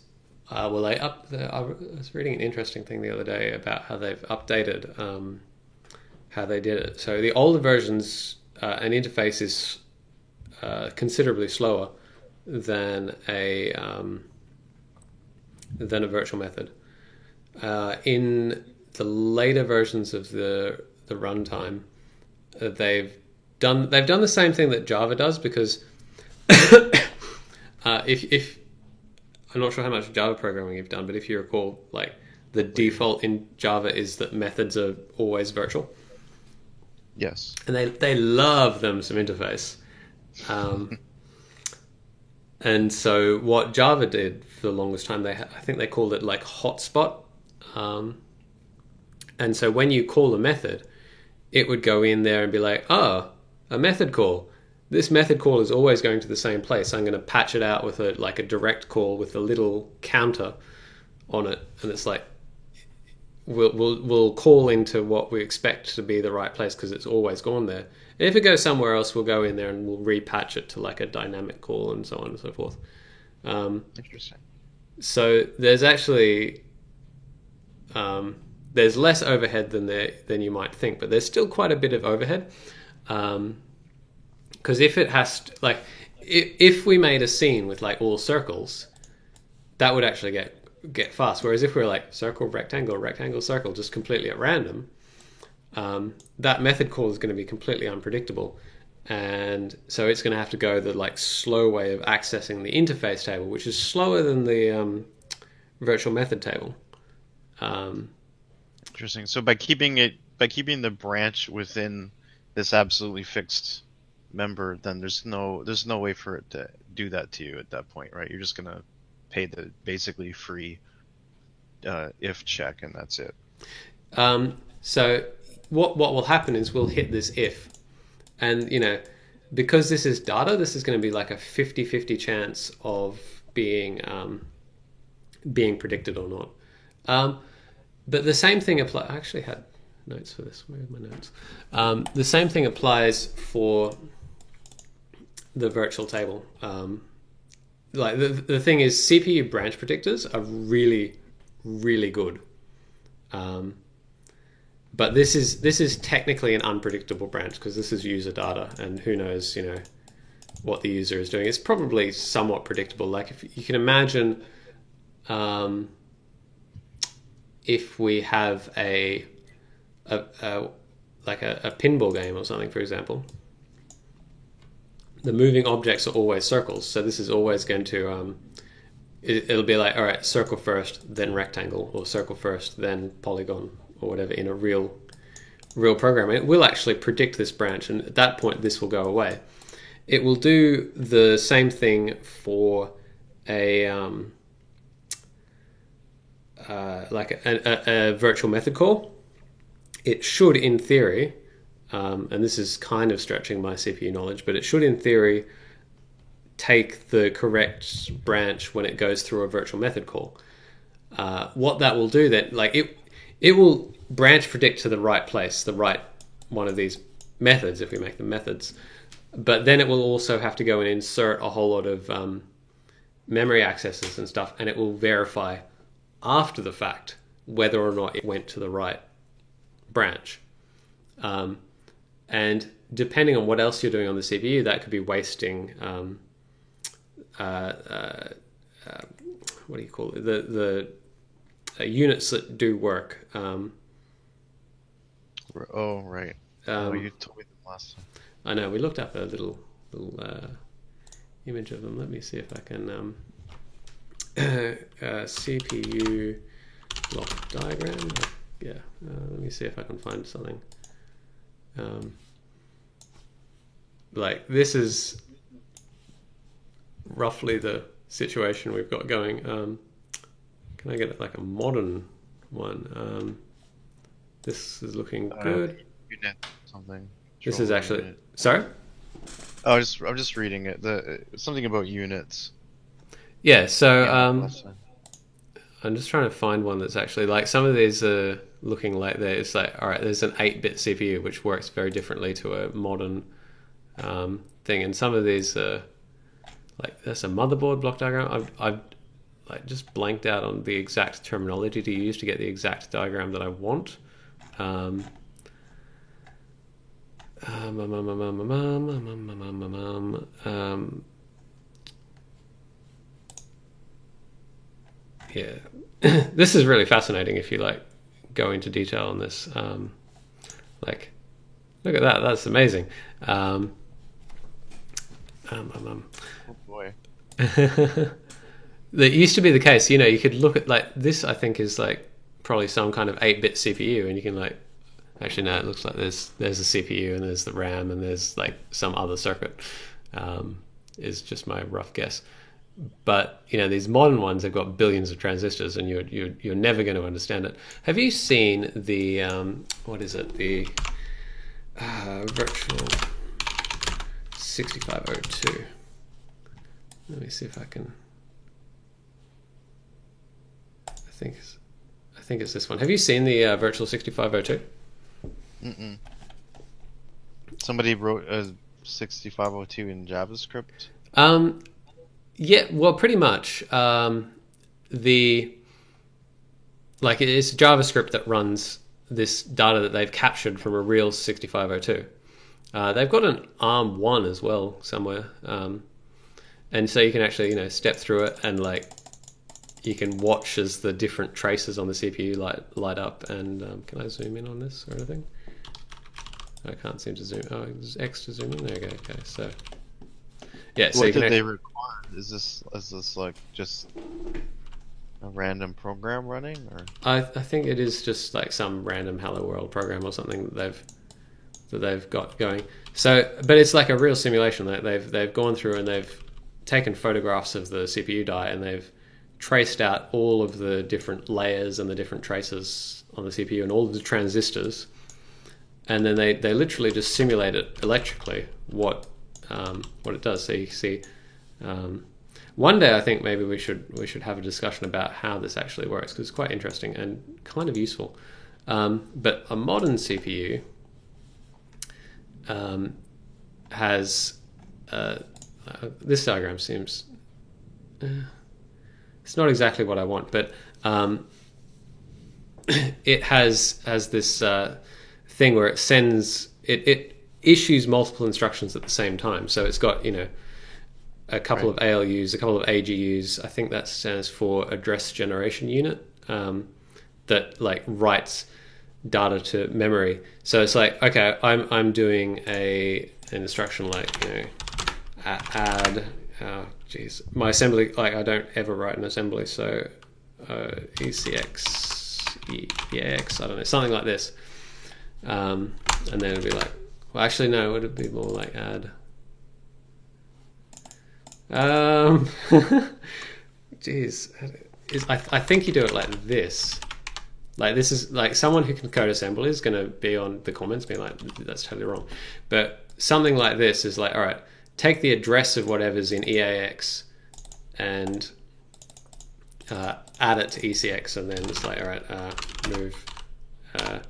I was reading an interesting thing the other day about how they've updated how they did it. So the older versions, an interface is considerably slower than a virtual method. In the later versions of the runtime, they've done the same thing that Java does, because if I'm not sure how much Java programming you've done, but if you recall, like the default in Java is that methods are always virtual. Yes, and they love them some interface. And so what Java did for the longest time, I think they called it like hotspot. And so when you call a method, it would go in there and be like, oh, a method call. This method call is always going to the same place. I'm going to patch it out with a direct call with a little counter on it. And it's like, we'll call into what we expect to be the right place because it's always gone there. And if it goes somewhere else, we'll go in there and we'll repatch it to like a dynamic call and so on and so forth. Interesting. So there's actually there's less overhead than you might think, but there's still quite a bit of overhead. Because if it has to, like, if we made a scene with like all circles, that would actually get fast. Whereas if we were like circle, rectangle, circle, just completely at random, that method call is going to be completely unpredictable, and so it's going to have to go the like slow way of accessing the interface table, which is slower than the virtual method table. Interesting. So by keeping the branch within this absolutely fixed member, then there's no way for it to do that to you at that point, right? You're just going to pay the basically free if check, and that's it. So what will happen is we'll hit this if, and because this is data, this is going to be like a 50-50 chance of being predicted or not. But the same thing applies. I actually had notes for this. Where are my notes? The same thing applies for the virtual table. like the thing is, CPU branch predictors are really, really good. But this is technically an unpredictable branch because this is user data, and who knows, what the user is doing. It's probably somewhat predictable. Like if you can imagine, if we have a pinball game or something, for example, the moving objects are always circles. So this is always going to it'll be like, all right, circle first, then rectangle, or circle first, then polygon, or whatever in a real program. It will actually predict this branch, and at that point, this will go away. It will do the same thing for a virtual method call. It should, in theory, and this is kind of stretching my CPU knowledge, but it should, in theory, take the correct branch when it goes through a virtual method call. What that will do then, like it will branch predict to the right place, the right one of these methods, if we make them methods. But then it will also have to go and insert a whole lot of memory accesses and stuff, and it will verify after the fact whether or not it went to the right branch. And depending on what else you're doing on the CPU, that could be wasting what do you call it? The units that do work. Oh, right. You told me them last time. I know. We looked up a little image of them. Let me see if I can CPU block diagram. Yeah. Let me see if I can find something. Like this is roughly the situation we've got going. Can I get like a modern one? This is looking good. Unet something. This is actually unit. Sorry. Oh, I'm just reading it. Something about units. Yeah. So I'm just trying to find one that's actually like some of these are looking like it's like, all right, there's an 8-bit CPU which works very differently to a modern thing, and some of these are like there's a motherboard block diagram. I've like just blanked out on the exact terminology to use to get the exact diagram that I want. Yeah, this is really fascinating if you like go into detail on this. Like, look at that. That's amazing. Oh boy. That used to be the case. You could look at like this. I think is like probably some kind of 8-bit CPU, and you can like. Actually, no. It looks like there's a CPU and there's the RAM and there's like some other circuit. Is just my rough guess. But these modern ones have got billions of transistors, and you're never going to understand it. Have you seen the what is it? The virtual 6502. Let me see if I can. I think it's this one. Have you seen the virtual 6502? Mm-mm. Somebody wrote a 6502 in JavaScript. Yeah, well, pretty much. It's JavaScript that runs this data that they've captured from a real 6502. They've got an ARM1 as well somewhere, and so you can actually step through it and like you can watch as the different traces on the CPU light up. And can I zoom in on this or anything? I can't seem to zoom. Oh, there's X to zoom in. There you go. Okay, so yeah. So what did they record? Is this like just a random program running, or? I think it is just like some random Hello World program or something that they've got going. So, but it's like a real simulation. They've gone through and they've taken photographs of the CPU die and they've traced out all of the different layers and the different traces on the CPU and all of the transistors, and then they literally just simulate it electrically what it does. So you see. One day I think maybe we should have a discussion about how this actually works, because it's quite interesting and kind of useful. But a modern CPU has this diagram seems it's not exactly what I want, but it has this thing where it sends it issues multiple instructions at the same time. So it's got a couple of ALUs, a couple of AGUs. I think that stands for address generation unit, that like writes data to memory. So it's like, okay, I'm doing an instruction like add. Oh, geez, my assembly, like I don't ever write an assembly, so EX, I don't know, something like this, and then it'd be like, well, actually no, it would be more like add. Geez, I think you do it like this. Like this is like someone who can code assembly is going to be on the comments being like, that's totally wrong. But something like this is like, all right, take the address of whatever's in EAX and add it to ECX, and then it's like, all right, move, I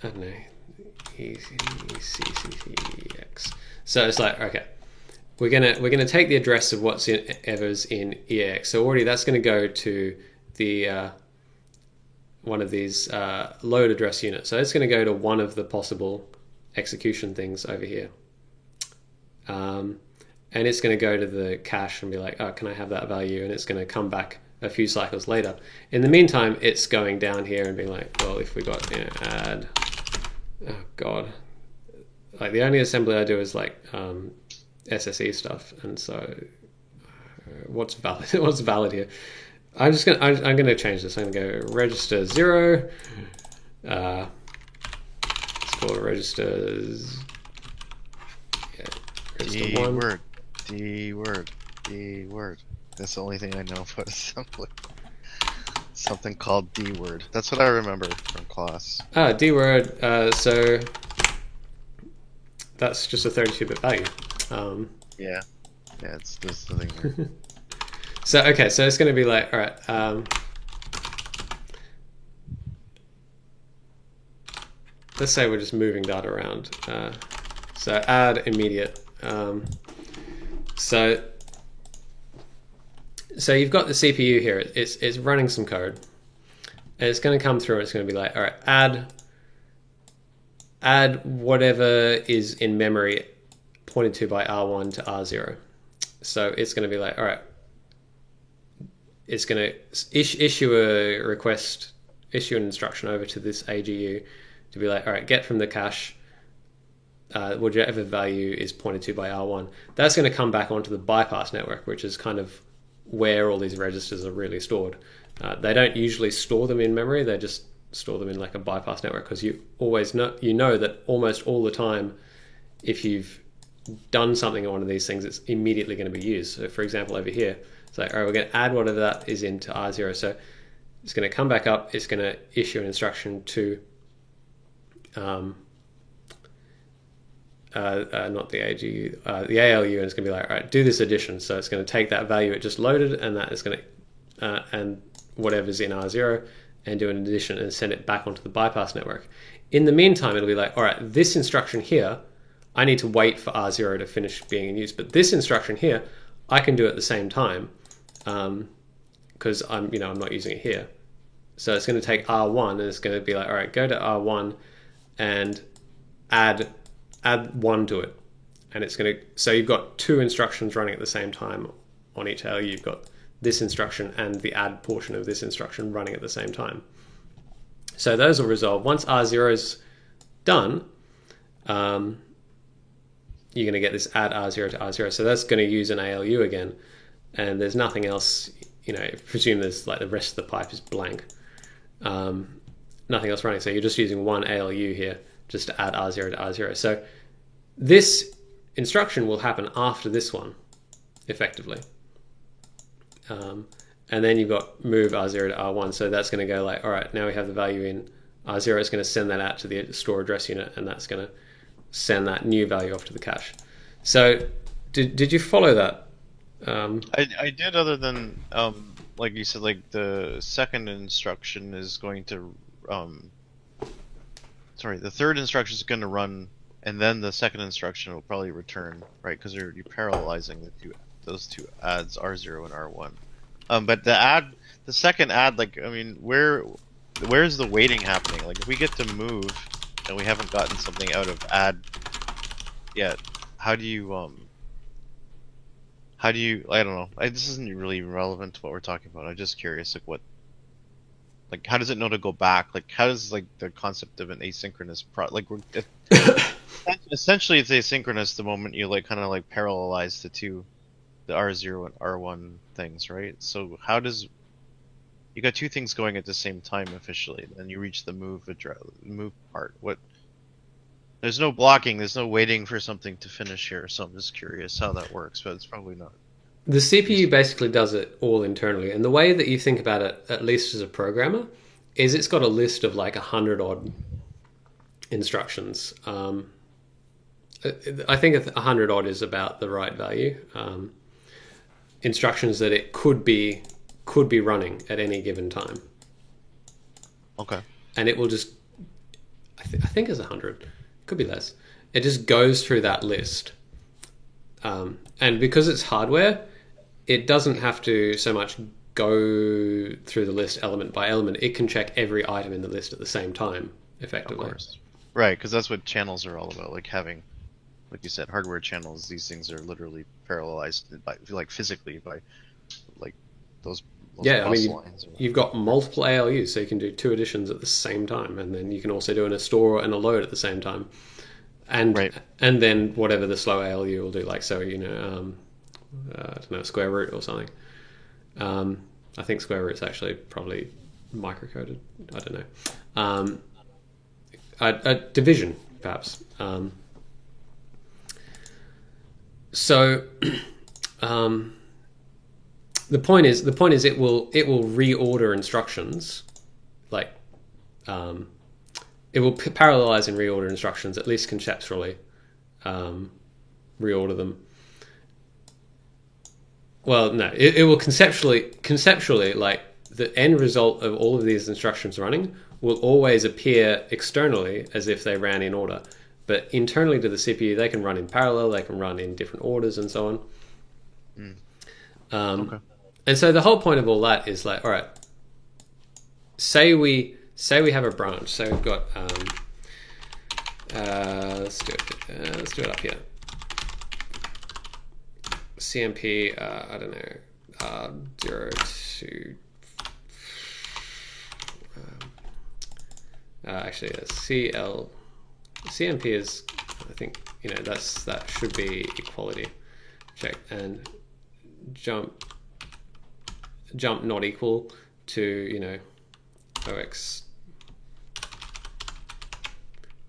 don't know, ECX. So it's like, okay, we're gonna take the address of what's in ever's in EAX. So already that's going to go to the one of these load address units. So it's going to go to one of the possible execution things over here. And it's going to go to the cache and be like, oh, can I have that value? And it's going to come back a few cycles later. In the meantime, it's going down here and being like, well, if we got add, oh god, like the only assembly I do is like SSE stuff, and so what's valid? What's valid here? I'm gonna change this. I'm gonna go register 0. Let's call it registers. D word. D word. D word. That's the only thing I know about assembly. Something called D word. That's what I remember from class. Ah, D word. So that's just a 32-bit value. Yeah, it's just the thing here. So okay, so it's going to be like, all right. Let's say we're just moving data around. So add immediate. So you've got the CPU here. It's running some code, and it's going to come through. And it's going to be like, all right, add whatever is in memory pointed to by R1 to R0. So it's going to be like, all right, it's going to issue a request, issue an instruction over to this AGU to be like, all right, get from the cache whatever value is pointed to by R1. That's going to come back onto the bypass network, which is kind of where all these registers are really stored. They don't usually store them in memory. They just store them in like a bypass network, because you always know, that almost all the time, if you've done something on one of these things, it's immediately going to be used. So for example, over here, it's like, all right, we're going to add whatever that is into R0. So it's going to come back up. It's going to issue an instruction to not the AGU, the ALU, and it's going to be like, all right, do this addition. So it's going to take that value it just loaded, and that is going to, and whatever's in R0, and do an addition and send it back onto the bypass network. In the meantime, it'll be like, all right, this instruction here, I need to wait for R0 to finish being in use, but this instruction here, I can do at the same time, because I'm not using it here. So it's going to take R1, and it's going to be like, all right, go to R1 and add 1 to it, and it's going to, so you've got 2 instructions running at the same time on each ALU. You've got this instruction and the add portion of this instruction running at the same time. So those will resolve. Once R0 is done, you're going to get this add R0 to R0. So that's going to use an ALU again, and there's nothing else, presume there's like the rest of the pipe is blank. Nothing else running. So you're just using one ALU here just to add R0 to R0. So this instruction will happen after this one, effectively. And then you've got move R0 to R1. So that's going to go like, all right, now we have the value in R0. It's going to send that out to the store address unit, and that's going to send that new value off to the cache. So did you follow that? I did, other than like you said, like the second instruction is going to the third instruction is going to run, and then the second instruction will probably return, right? Because you're parallelizing the two those two adds, R0 and R1. But the second add, like, I mean, where's the waiting happening? Like, if we get to move and we haven't gotten something out of add yet, how do you, I don't know. This isn't really relevant to what we're talking about. I'm just curious, like, how does it know to go back? Like, how does, like, the concept of an asynchronous essentially it's asynchronous the moment you, like, kind of, like, parallelize the R0 and R1 things, right? So how does, you got two things going at the same time officially, and then you reach the move part. There's no blocking, there's no waiting for something to finish here, so I'm just curious how that works, but it's probably not. The CPU basically does it all internally, and the way that you think about it, at least as a programmer, is it's got a list of like 100 odd instructions. I think 100 odd is about the right value. Instructions that it could be running at any given time. Okay. And it will just, I think it's 100, could be less. It just goes through that list. And because it's hardware, it doesn't have to so much go through the list element by element. It can check every item in the list at the same time, effectively. Of course. Right, because that's what channels are all about. Like having, like you said, hardware channels. These things are literally parallelized by, like, physically by, like, those yeah, I mean, you've got multiple ALUs, so you can do two additions at the same time, and then you can also do a store and a load at the same time. And right. And then whatever the slow ALU will do, like, so, you know, I don't know, square root or something. I think square root's actually probably microcoded. I don't know. Division, perhaps. So, the point is, it will reorder instructions, like, it will parallelize and reorder instructions, at least conceptually, reorder them. Well, no, it will conceptually, like, the end result of all of these instructions running will always appear externally as if they ran in order. But internally to the CPU, they can run in parallel, they can run in different orders and so on. Okay. And so the whole point of all that is, like, all right, say we have a branch. So we've got, let's do it up here. CMP, I don't know, 0 to, actually, CMP is, I think, you know, that should be equality check, and jump not equal to, you know, OX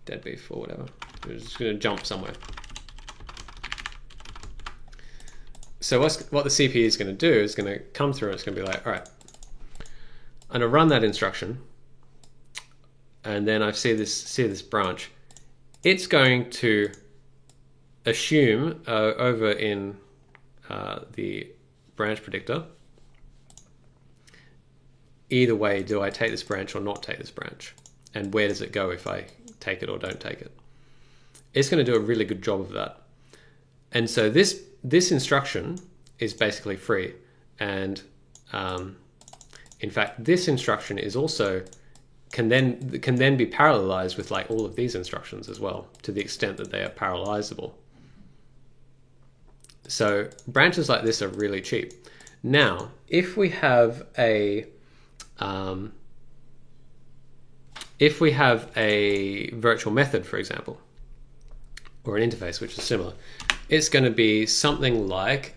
deadbeef or whatever. We're just going to jump somewhere. So what the CPU is going to do is going to come through and it's going to be like, all right, I'm going to run that instruction, and then I see this branch. It's going to assume over in the branch predictor, either way, do I take this branch or not take this branch? And where does it go if I take it or don't take it? It's going to do a really good job of that. And so this instruction is basically free. And in fact, this instruction is also can then be parallelized with, like, all of these instructions as well, to the extent that they are parallelizable. So branches like this are really cheap. Now, if we have a virtual method, for example, or an interface which is similar, it's going to be something like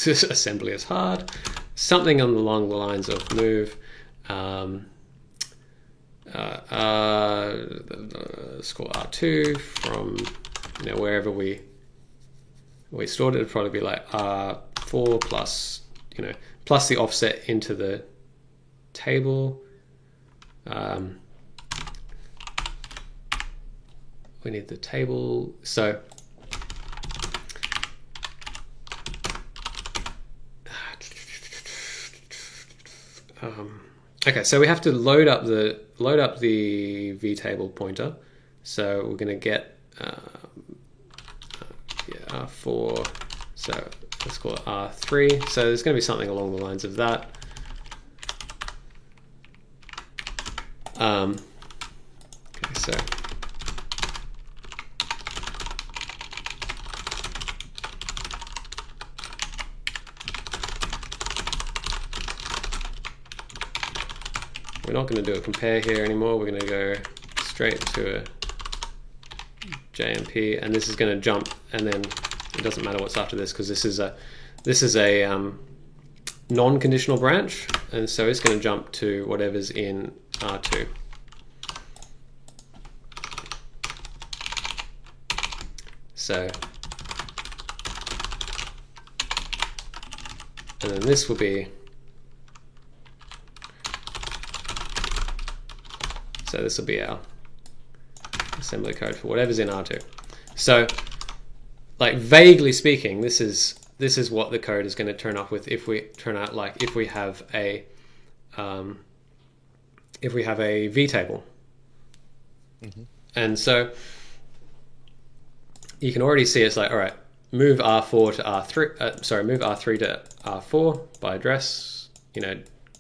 assembly is hard, something along the lines of move score R2 from, you know, wherever we stored it. It'd probably be like R4 plus, you know, plus the offset into the table. We need the table. So okay, so we have to load up the vtable pointer. So we're going to get R4, so let's call it R3. So there's going to be something along the lines of that. Okay, so we're not going to do a compare here anymore. We're going to go straight to a JMP, and this is going to jump, and then it doesn't matter what's after this because this is a non-conditional branch, and so it's going to jump to whatever's in R2. So, and then this will be, so this will be our assembly code for whatever's in R2. So, like vaguely speaking, this is what the code is going to turn up with if we have a vtable. Mm-hmm. And so you can already see it's like, all right, move R4 to R3. Move R3 to R4 by address.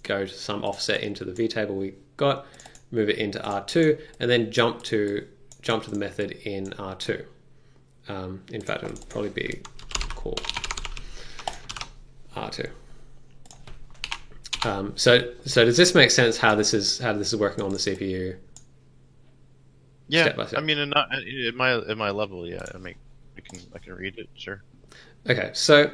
Go to some offset into the vtable we got. Move it into R2, and then jump to the method in R2. In fact, it'll probably be call R2. So does this make sense? How this is working on the CPU? Yeah, step by step? I mean, at my level, yeah. I can read it, sure. Okay, so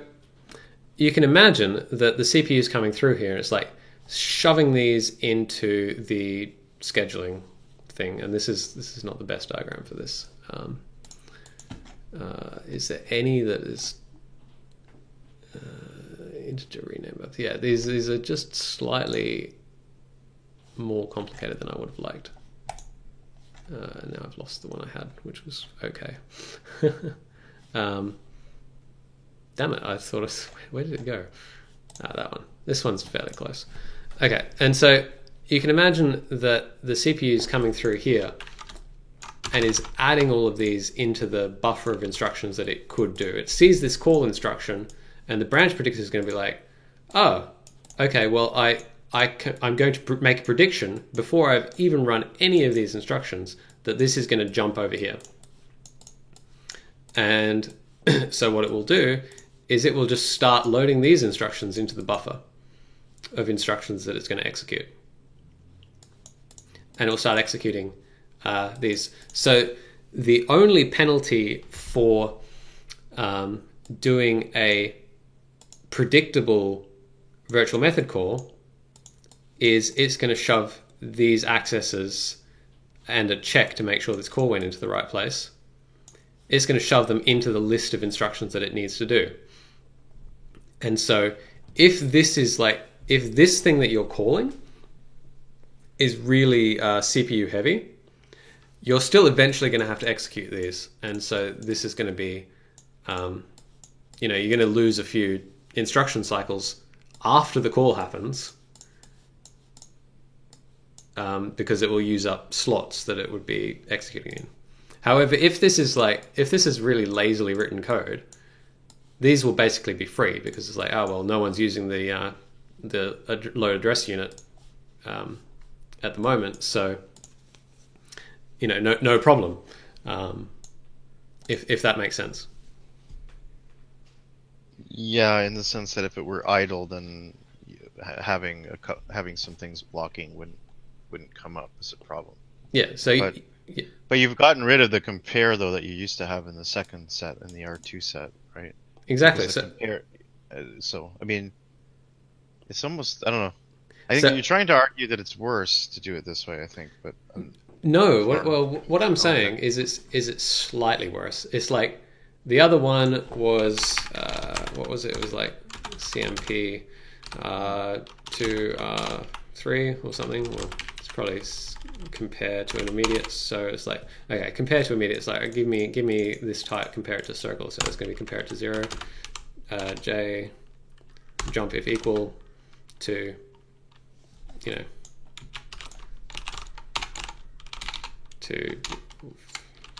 you can imagine that the CPU is coming through here, and it's like shoving these into the scheduling thing, and this is not the best diagram for this. Is there any that is integer rename? Yeah, these are just slightly more complicated than I would have liked. Now I've lost the one I had, which was okay. Damn it! I thought where did it go? That one. This one's fairly close. Okay, and so you can imagine that the CPU is coming through here and is adding all of these into the buffer of instructions that it could do. It sees this call instruction, and the branch predictor is going to be like, oh, okay, well, I'm going to make a prediction before I've even run any of these instructions that this is going to jump over here. And so what it will do is it will just start loading these instructions into the buffer of instructions that it's going to execute. And it will start executing these. So the only penalty for doing a predictable virtual method call is it's going to shove these accesses and a check to make sure this call went into the right place. It's going to shove them into the list of instructions that it needs to do. And so if this thing that you're calling is really CPU heavy, you're still eventually going to have to execute these. And so this is going to be, you're going to lose a few instruction cycles after the call happens, because it will use up slots that it would be executing in. However, if this is really lazily written code, these will basically be free because it's like, oh well, no one's using the load address unit at the moment, so no problem. If that makes sense. Yeah, in the sense that if it were idle, then having some things blocking wouldn't come up as a problem. Yeah. So. But you've gotten rid of the compare though that you used to have in the second set and the R2 set, right? Exactly. So I mean, it's almost, I don't know. I think you're trying to argue that it's worse to do it this way, I think, but no. What I'm saying is it's slightly worse. It's like the other one was what was it? It was like CMP to 3 or something. Well, it's probably compare to an immediate. So it's like, okay, compare to immediate. It's like, give me this type, compare it to circle. So it's going to be compare it to 0. J jump if equal to, to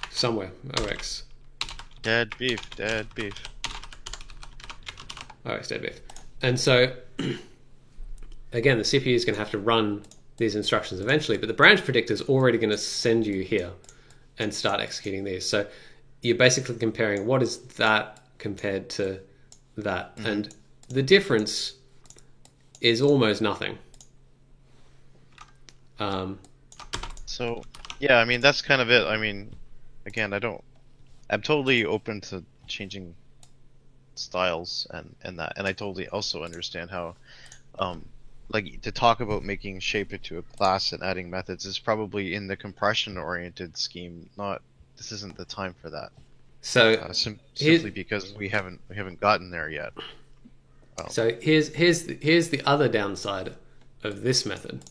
somewhere, OX Dead beef. Oh, it's dead beef. And so, again, the CPU is going to have to run these instructions eventually, but the branch predictor is already going to send you here and start executing these. So you're basically comparing what is that compared to that. Mm-hmm. And the difference is almost nothing. So, yeah, I mean, that's kind of it. I mean, again, I'm totally open to changing styles and that, and I totally also understand how, like, to talk about making shape into a class and adding methods is probably in the compression-oriented scheme. This isn't the time for that. So simply because we haven't gotten there yet. So here's the other downside of this method.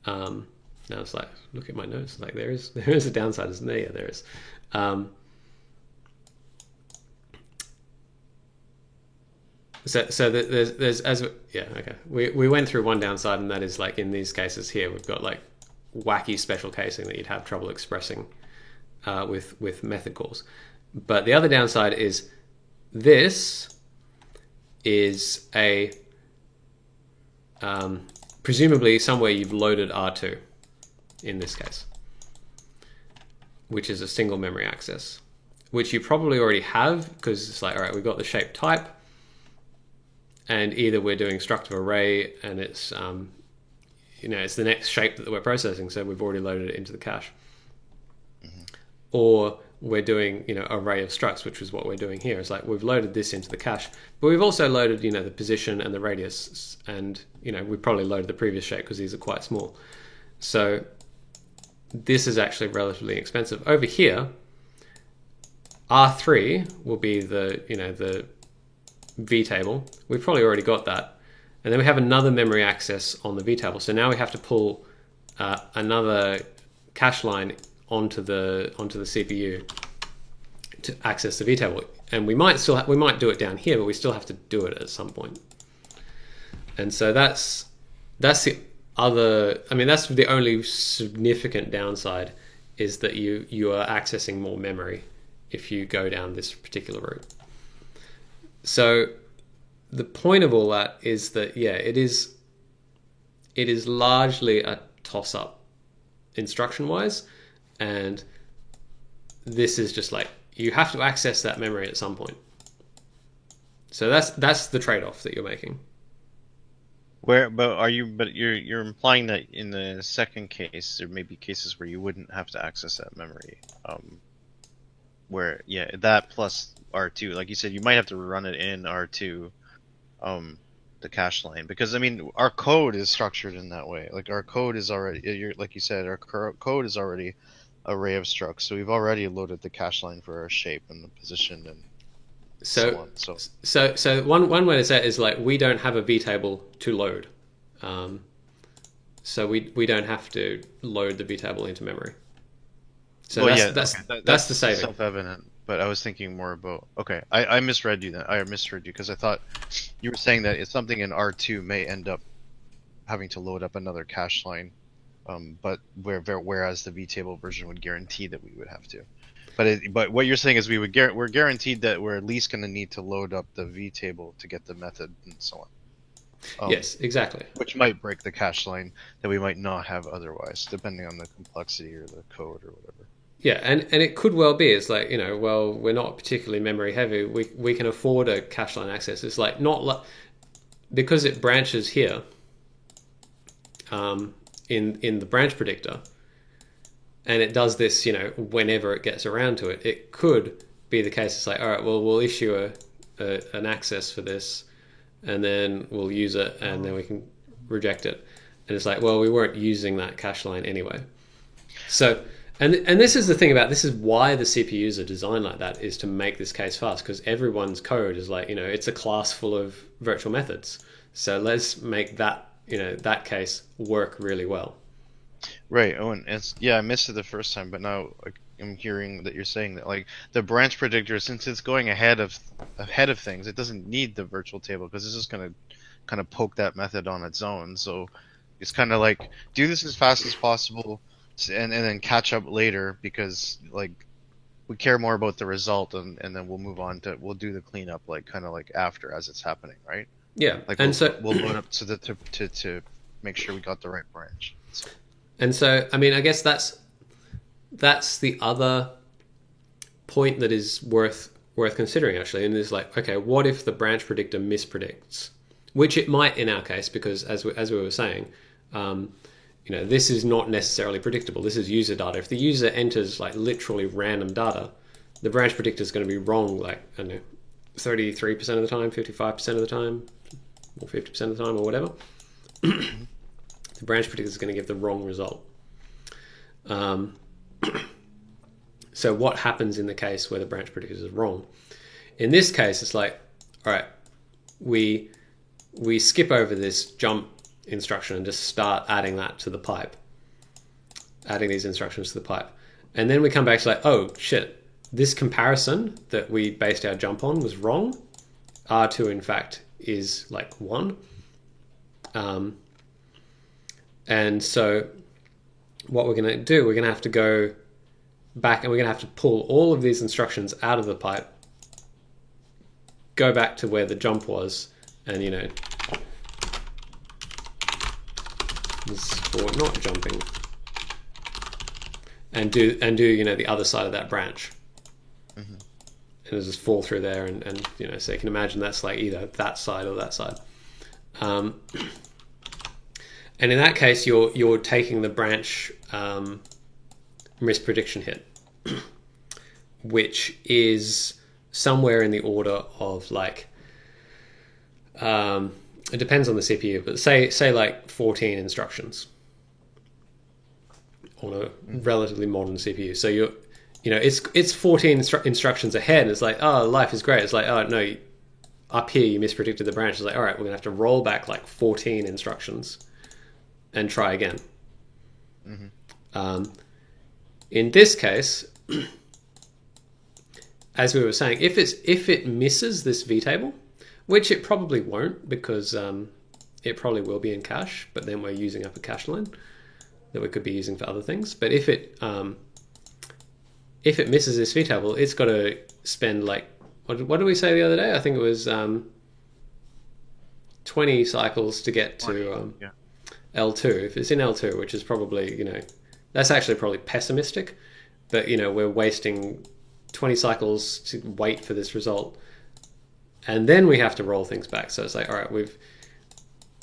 Now it's like, look at my notes. Like there is a downside, isn't there? Yeah, there is. So there's okay. We went through one downside, and that is like in these cases here, we've got like wacky special casing that you'd have trouble expressing with method calls. But the other downside is this is a presumably somewhere you've loaded R2 in this case, which is a single memory access, which you probably already have because it's like, all right, we've got the shape type, and either we're doing struct of array and it's it's the next shape that we're processing, so we've already loaded it into the cache, or we're doing array of structs, which is what we're doing here. It's like we've loaded this into the cache, but we've also loaded the position and the radius, and we probably loaded the previous shape because these are quite small. So this is actually relatively expensive. Over here, R3 will be the V table. We've probably already got that, and then we have another memory access on the V table. So now we have to pull another cache line onto the CPU to access the V table, and we might do it down here, but we still have to do it at some point. And so that's the other. I mean, that's the only significant downside, is that you are accessing more memory if you go down this particular route. So the point of all that is that it is largely a toss-up instruction-wise, and this is just like you have to access that memory at some point. So that's the trade-off that you're making. But you're implying that in the second case there may be cases where you wouldn't have to access that memory, where that plus R2, like you said, you might have to run it in R2, the cache line, because I mean our code is structured in that way. Like our code is already, like you said, our code is already array of structs, so we've already loaded the cache line for our shape and the position and so on. So one way to say it is like we don't have a V table to load, so we don't have to load the V table into memory. So that's the saving. Self-evident, but I was thinking more about. Okay, I misread you then. I misread you because I thought you were saying that it's something in R2 may end up having to load up another cache line, but whereas the vtable version would guarantee that we would have to. But what you're saying is we're guaranteed that we're at least going to need to load up the vtable to get the method and so on. Yes, exactly. Which might break the cache line that we might not have otherwise, depending on the complexity or the code or whatever. Yeah, and it could well be, it's like, well, we're not particularly memory heavy. We can afford a cache line access. It's like because it branches here in the branch predictor, and it does this, whenever it gets around to it. It could be the case. It's like, all right, well, we'll issue an access for this, and then we'll use it, and then we can reject it. And it's like, well, we weren't using that cache line anyway. So, and this is the thing about this is why the CPUs are designed like that, is to make this case fast, because everyone's code is like, it's a class full of virtual methods. So let's make that, that case work really well. Right. Oh, and I missed it the first time, but now I'm hearing that you're saying that like the branch predictor, since it's going ahead of things, it doesn't need the virtual table because it's just going to kind of poke that method on its own. So it's kind of like do this as fast as possible, and then catch up later, because like we care more about the result, and then we'll move on to, we'll do the cleanup like kind of like after as it's happening, right? Yeah, like and we'll load up so that to make sure we got the right branch. And so, I mean, I guess that's the other point that is worth considering, actually. And it's like, okay, what if the branch predictor mispredicts? Which it might in our case, because as we were saying, this is not necessarily predictable. This is user data. If the user enters like literally random data, the branch predictor is going to be wrong, like, I don't know, 33% of the time, 55% of the time, or 50% of the time, or whatever. The branch predictor is going to give the wrong result. So what happens in the case where the branch predictor is wrong? In this case, it's like, all right, we skip over this jump instruction and just start adding that to the pipe, adding these instructions to the pipe. And then we come back to like, oh shit, this comparison that we based our jump on was wrong. R2 in fact is like 1. And so what we're going to do, we're going to have to go back and we're going to have to pull all of these instructions out of the pipe, go back to where the jump was, and for not jumping, and do the other side of that branch. Mm-hmm. And just fall through there, and so you can imagine that's like either that side or that side. And in that case, you're taking the branch misprediction hit, which is somewhere in the order of like, it depends on the CPU, but say like 14 instructions on a relatively modern CPU. So it's 14 instructions ahead, and it's like, oh, life is great. It's like, oh no, up here you mispredicted the branch. It's like, all right, we're gonna have to roll back like 14 instructions and try again. Mm-hmm. In this case, as we were saying, if it misses this vtable, which it probably won't, because it probably will be in cache, but then we're using up a cache line that we could be using for other things. But if it misses this vtable, it's got to spend like, what did we say the other day? I think it was 20 cycles to get to L2. If it's in L2, which is probably, that's actually probably pessimistic, but we're wasting 20 cycles to wait for this result, and then we have to roll things back. So it's like, all right,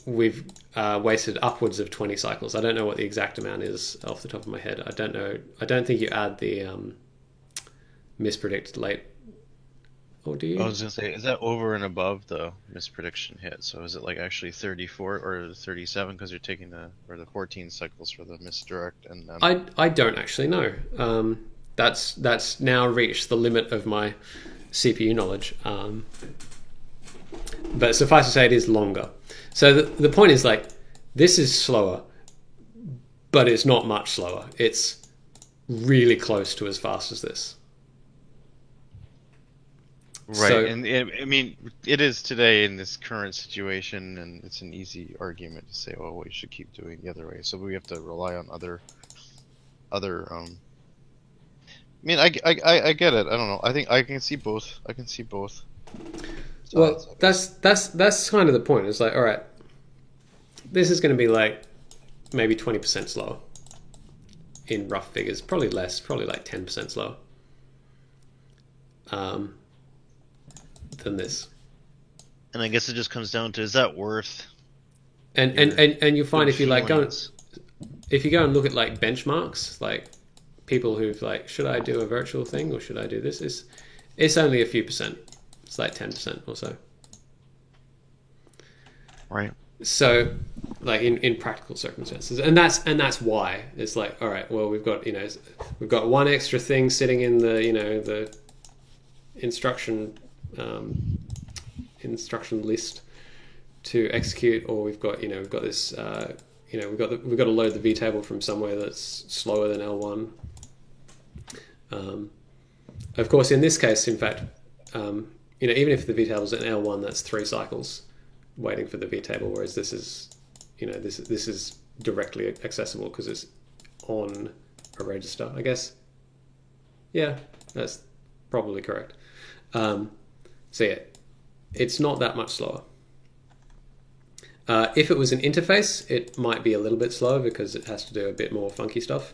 we've wasted upwards of 20 cycles. I don't know what the exact amount is off the top of my head. I don't know. I don't think you add the mispredict late. Or do you? I was gonna say, is that over and above the misprediction hit? So is it like actually 34 or 37 because you're taking the 14 cycles for the misdirect? And I don't actually know. That's now reached the limit of my CPU knowledge. But suffice to say, it is longer. So the point is, like, this is slower, but it's not much slower. It's really close to as fast as this. Right, so, and I mean, it is today in this current situation, and it's an easy argument to say, "Oh, we should keep doing it the other way." So we have to rely on other. I mean, I get it. I don't know. I think I can see both. Well, that's kind of the point. It's like, all right, this is going to be like maybe 20% slower in rough figures. Probably less. Probably like 10% slower. Than this. And I guess it just comes down to, is that worth? And you find if you like if you go and look at like benchmarks, like people who've like, should I do a virtual thing or should I do this? It's only a few percent. It's like 10% or so. Right. So like in practical circumstances, and that's why it's like, all right, well, we've got one extra thing sitting in the the instruction list to execute, or we've got this we've got to load the vtable from somewhere that's slower than L1. Of course, in this case, in fact, even if the vtable's in L1, that's 3 cycles waiting for the vtable, whereas this is this is directly accessible because it's on a register, I guess. Yeah, That's probably correct. So yeah, it's not that much slower. If it was an interface, it might be a little bit slower because it has to do a bit more funky stuff,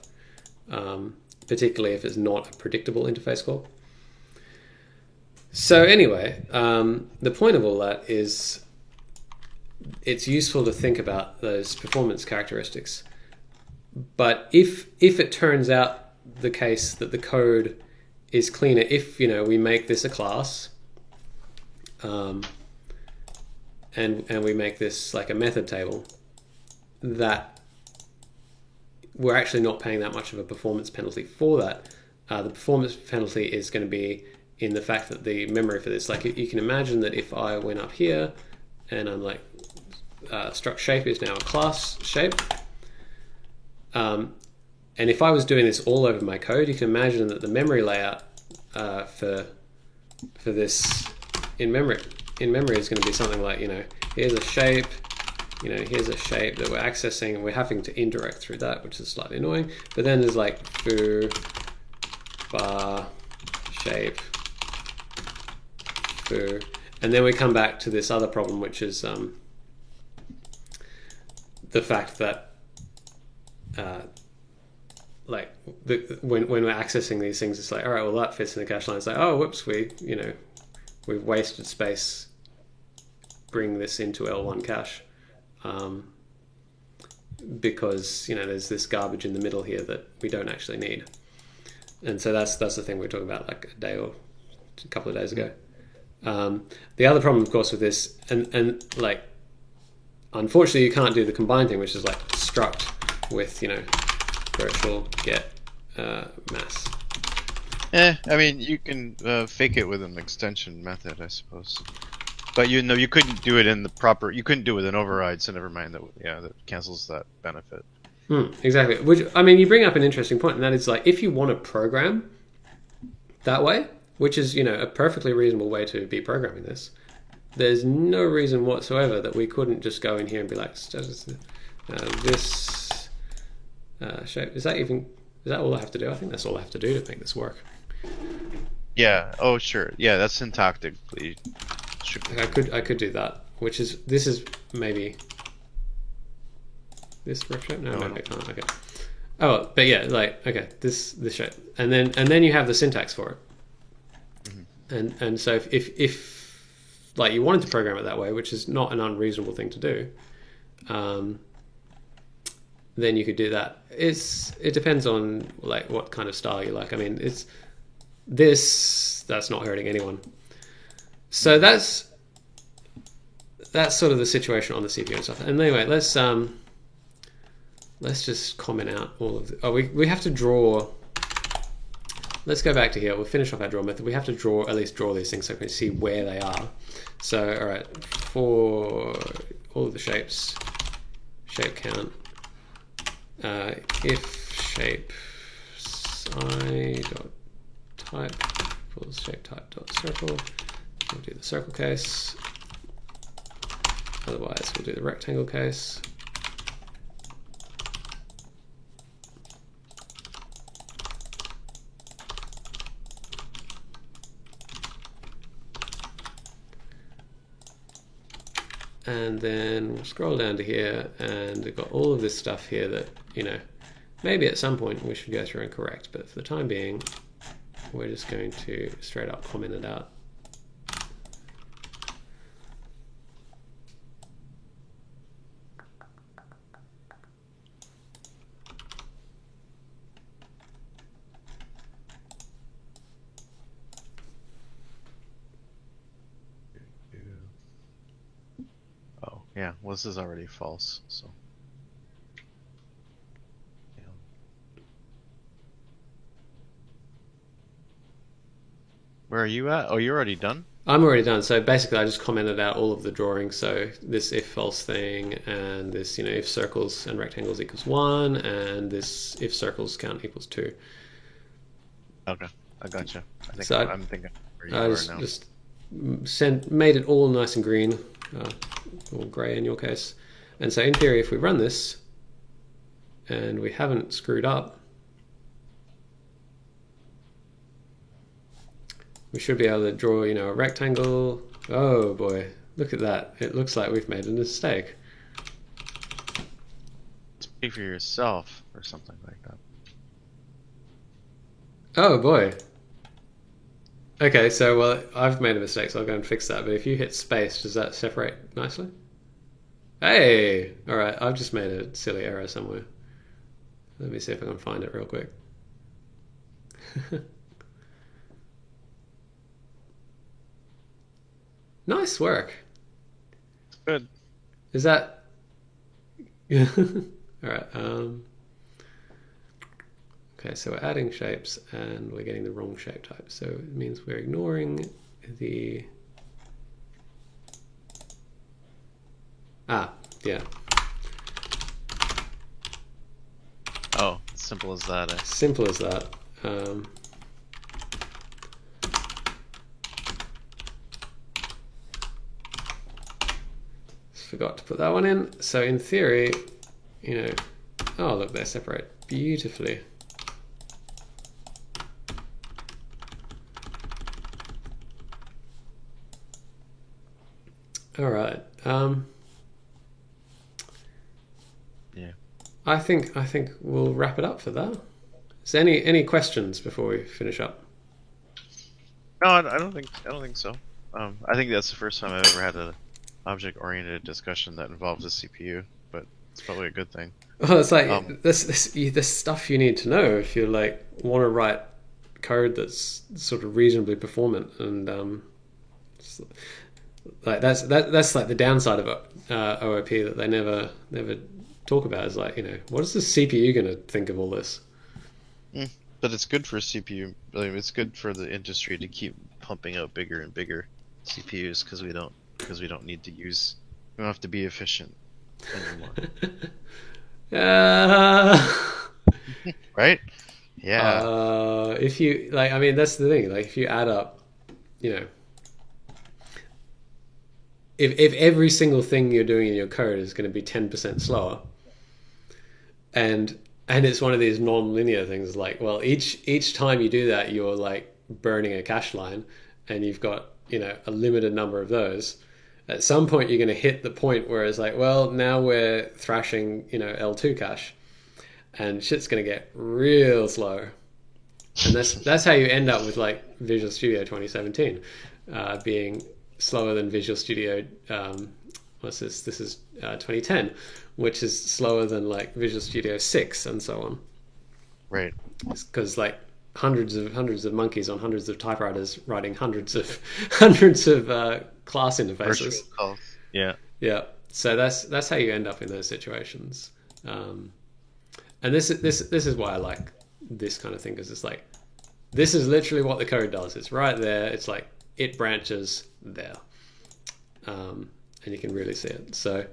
particularly if it's not a predictable interface call. So anyway, the point of all that is it's useful to think about those performance characteristics. But if it turns out the case that the code is cleaner, if we make this a class, and we make this like a method table, that we're actually not paying that much of a performance penalty for that. The performance penalty is going to be in the fact that the memory for this, like you can imagine that if I went up here and I'm like struct shape is now a class shape, and if I was doing this all over my code, you can imagine that the memory layout for this in memory is going to be something like, here's a shape, here's a shape that we're accessing and we're having to indirect through that, which is slightly annoying. But then there's like foo, bar, shape, foo. And then we come back to this other problem, which is the fact that when we're accessing these things, it's like, all right, well that fits in the cache line. It's like, oh, whoops, we've wasted space bringing this into L1 cache, because there's this garbage in the middle here that we don't actually need. And so that's the thing we were talking about like a day or a couple of days ago. The other problem, of course, with this, and like, unfortunately, you can't do the combine thing, which is like struct with virtual get mass. I mean, you can fake it with an extension method, I suppose. But you couldn't do it in the proper. You couldn't do it with an override, so never mind that. Yeah, that cancels that benefit. Exactly. Which, I mean, you bring up an interesting point, and that is like, if you want to program that way, which is a perfectly reasonable way to be programming this, there's no reason whatsoever that we couldn't just go in here and be like, this shape. Is that all I have to do? I think that's all I have to do to make this work. Yeah. Oh, sure. Yeah, that's syntactically. I could do that. This is maybe this ref shape. No, maybe I can't. Okay. Oh, but yeah, like okay, this shape, and then you have the syntax for it. Mm-hmm. And so if like you wanted to program it that way, which is not an unreasonable thing to do, then you could do that. It depends on like what kind of style you like. I mean, that's not hurting anyone. So that's sort of the situation on the CPU and stuff. And anyway, let's just comment out all of we have to draw. Let's go back to here. We'll finish off our draw method. We have to at least draw these things so we can see where they are. So all right, for all of the shapes, shape count. If shape I dot type equals shape type dot circle, we'll do the circle case. Otherwise, we'll do the rectangle case. And then we'll scroll down to here, and we've got all of this stuff here that, maybe at some point we should go through and correct, but for the time being, we're just going to straight up comment it out. Yeah, well, this is already false, so. Yeah. Where are you at? Oh, you're already done? I'm already done. So basically, I just commented out all of the drawings. So this if false thing, and this, if circles and rectangles equals 1, and this if circles count equals 2. Okay, I gotcha. I'm thinking where you are now. Just made it all nice and green. Or grey in your case. And so in theory, if we run this and we haven't screwed up, we should be able to draw, you know, a rectangle. Oh boy, look at that. It looks like we've made a mistake. Speak for yourself or something like that. Oh boy. Okay, so, well, I've made a mistake, so I'll go and fix that. But if you hit space, does that separate nicely? Hey! Alright, I've just made a silly error somewhere. Let me see if I can find it real quick. Nice work. Good. Is that... Alright, okay, so we're adding shapes and we're getting the wrong shape type. So it means we're ignoring the... Ah, yeah. Oh, simple as that, eh? Simple as that. Forgot to put that one in. So in theory, you know, oh look, they separate beautifully. All right. Yeah. I think we'll wrap it up for that. Is there any questions before we finish up? No, I don't think so. I think that's the first time I've ever had an object-oriented discussion that involves a CPU, but it's probably a good thing. Well, it's like this stuff you need to know if you like want to write code that's sort of reasonably performant, and like that's like the downside of OOP that they never talk about, is like, you know, what is the CPU going to think of all this? But it's good for CPU. I mean, it's good for the industry to keep pumping out bigger and bigger CPUs because we don't need to use. We don't have to be efficient anymore. Right? Yeah. If you like, I mean, that's the thing. Like, if you add up, you know, if every single thing you're doing in your code is going to be 10% slower, and it's one of these non-linear things, like, well, each time you do that, you're like burning a cache line, and you've got, you know, a limited number of those. At some point, you're going to hit the point where it's like, well, now we're thrashing, you know, L2 cache, and shit's going to get real slow. And that's how you end up with like Visual Studio 2017 being slower than Visual Studio. What's this? This is 2010, which is slower than like Visual Studio 6 and so on. Right. Because like hundreds of monkeys on hundreds of typewriters writing hundreds of class interfaces. Yeah. Yeah. So that's how you end up in those situations. And this is why I like this kind of thing, because it's like, this is literally what the code does. It's right there. It's like it branches there, and you can really see it. So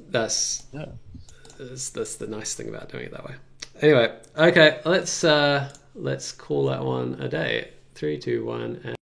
that's the nice thing about doing it that way. Anyway, okay, let's call that one a day. 3, 2, 1, and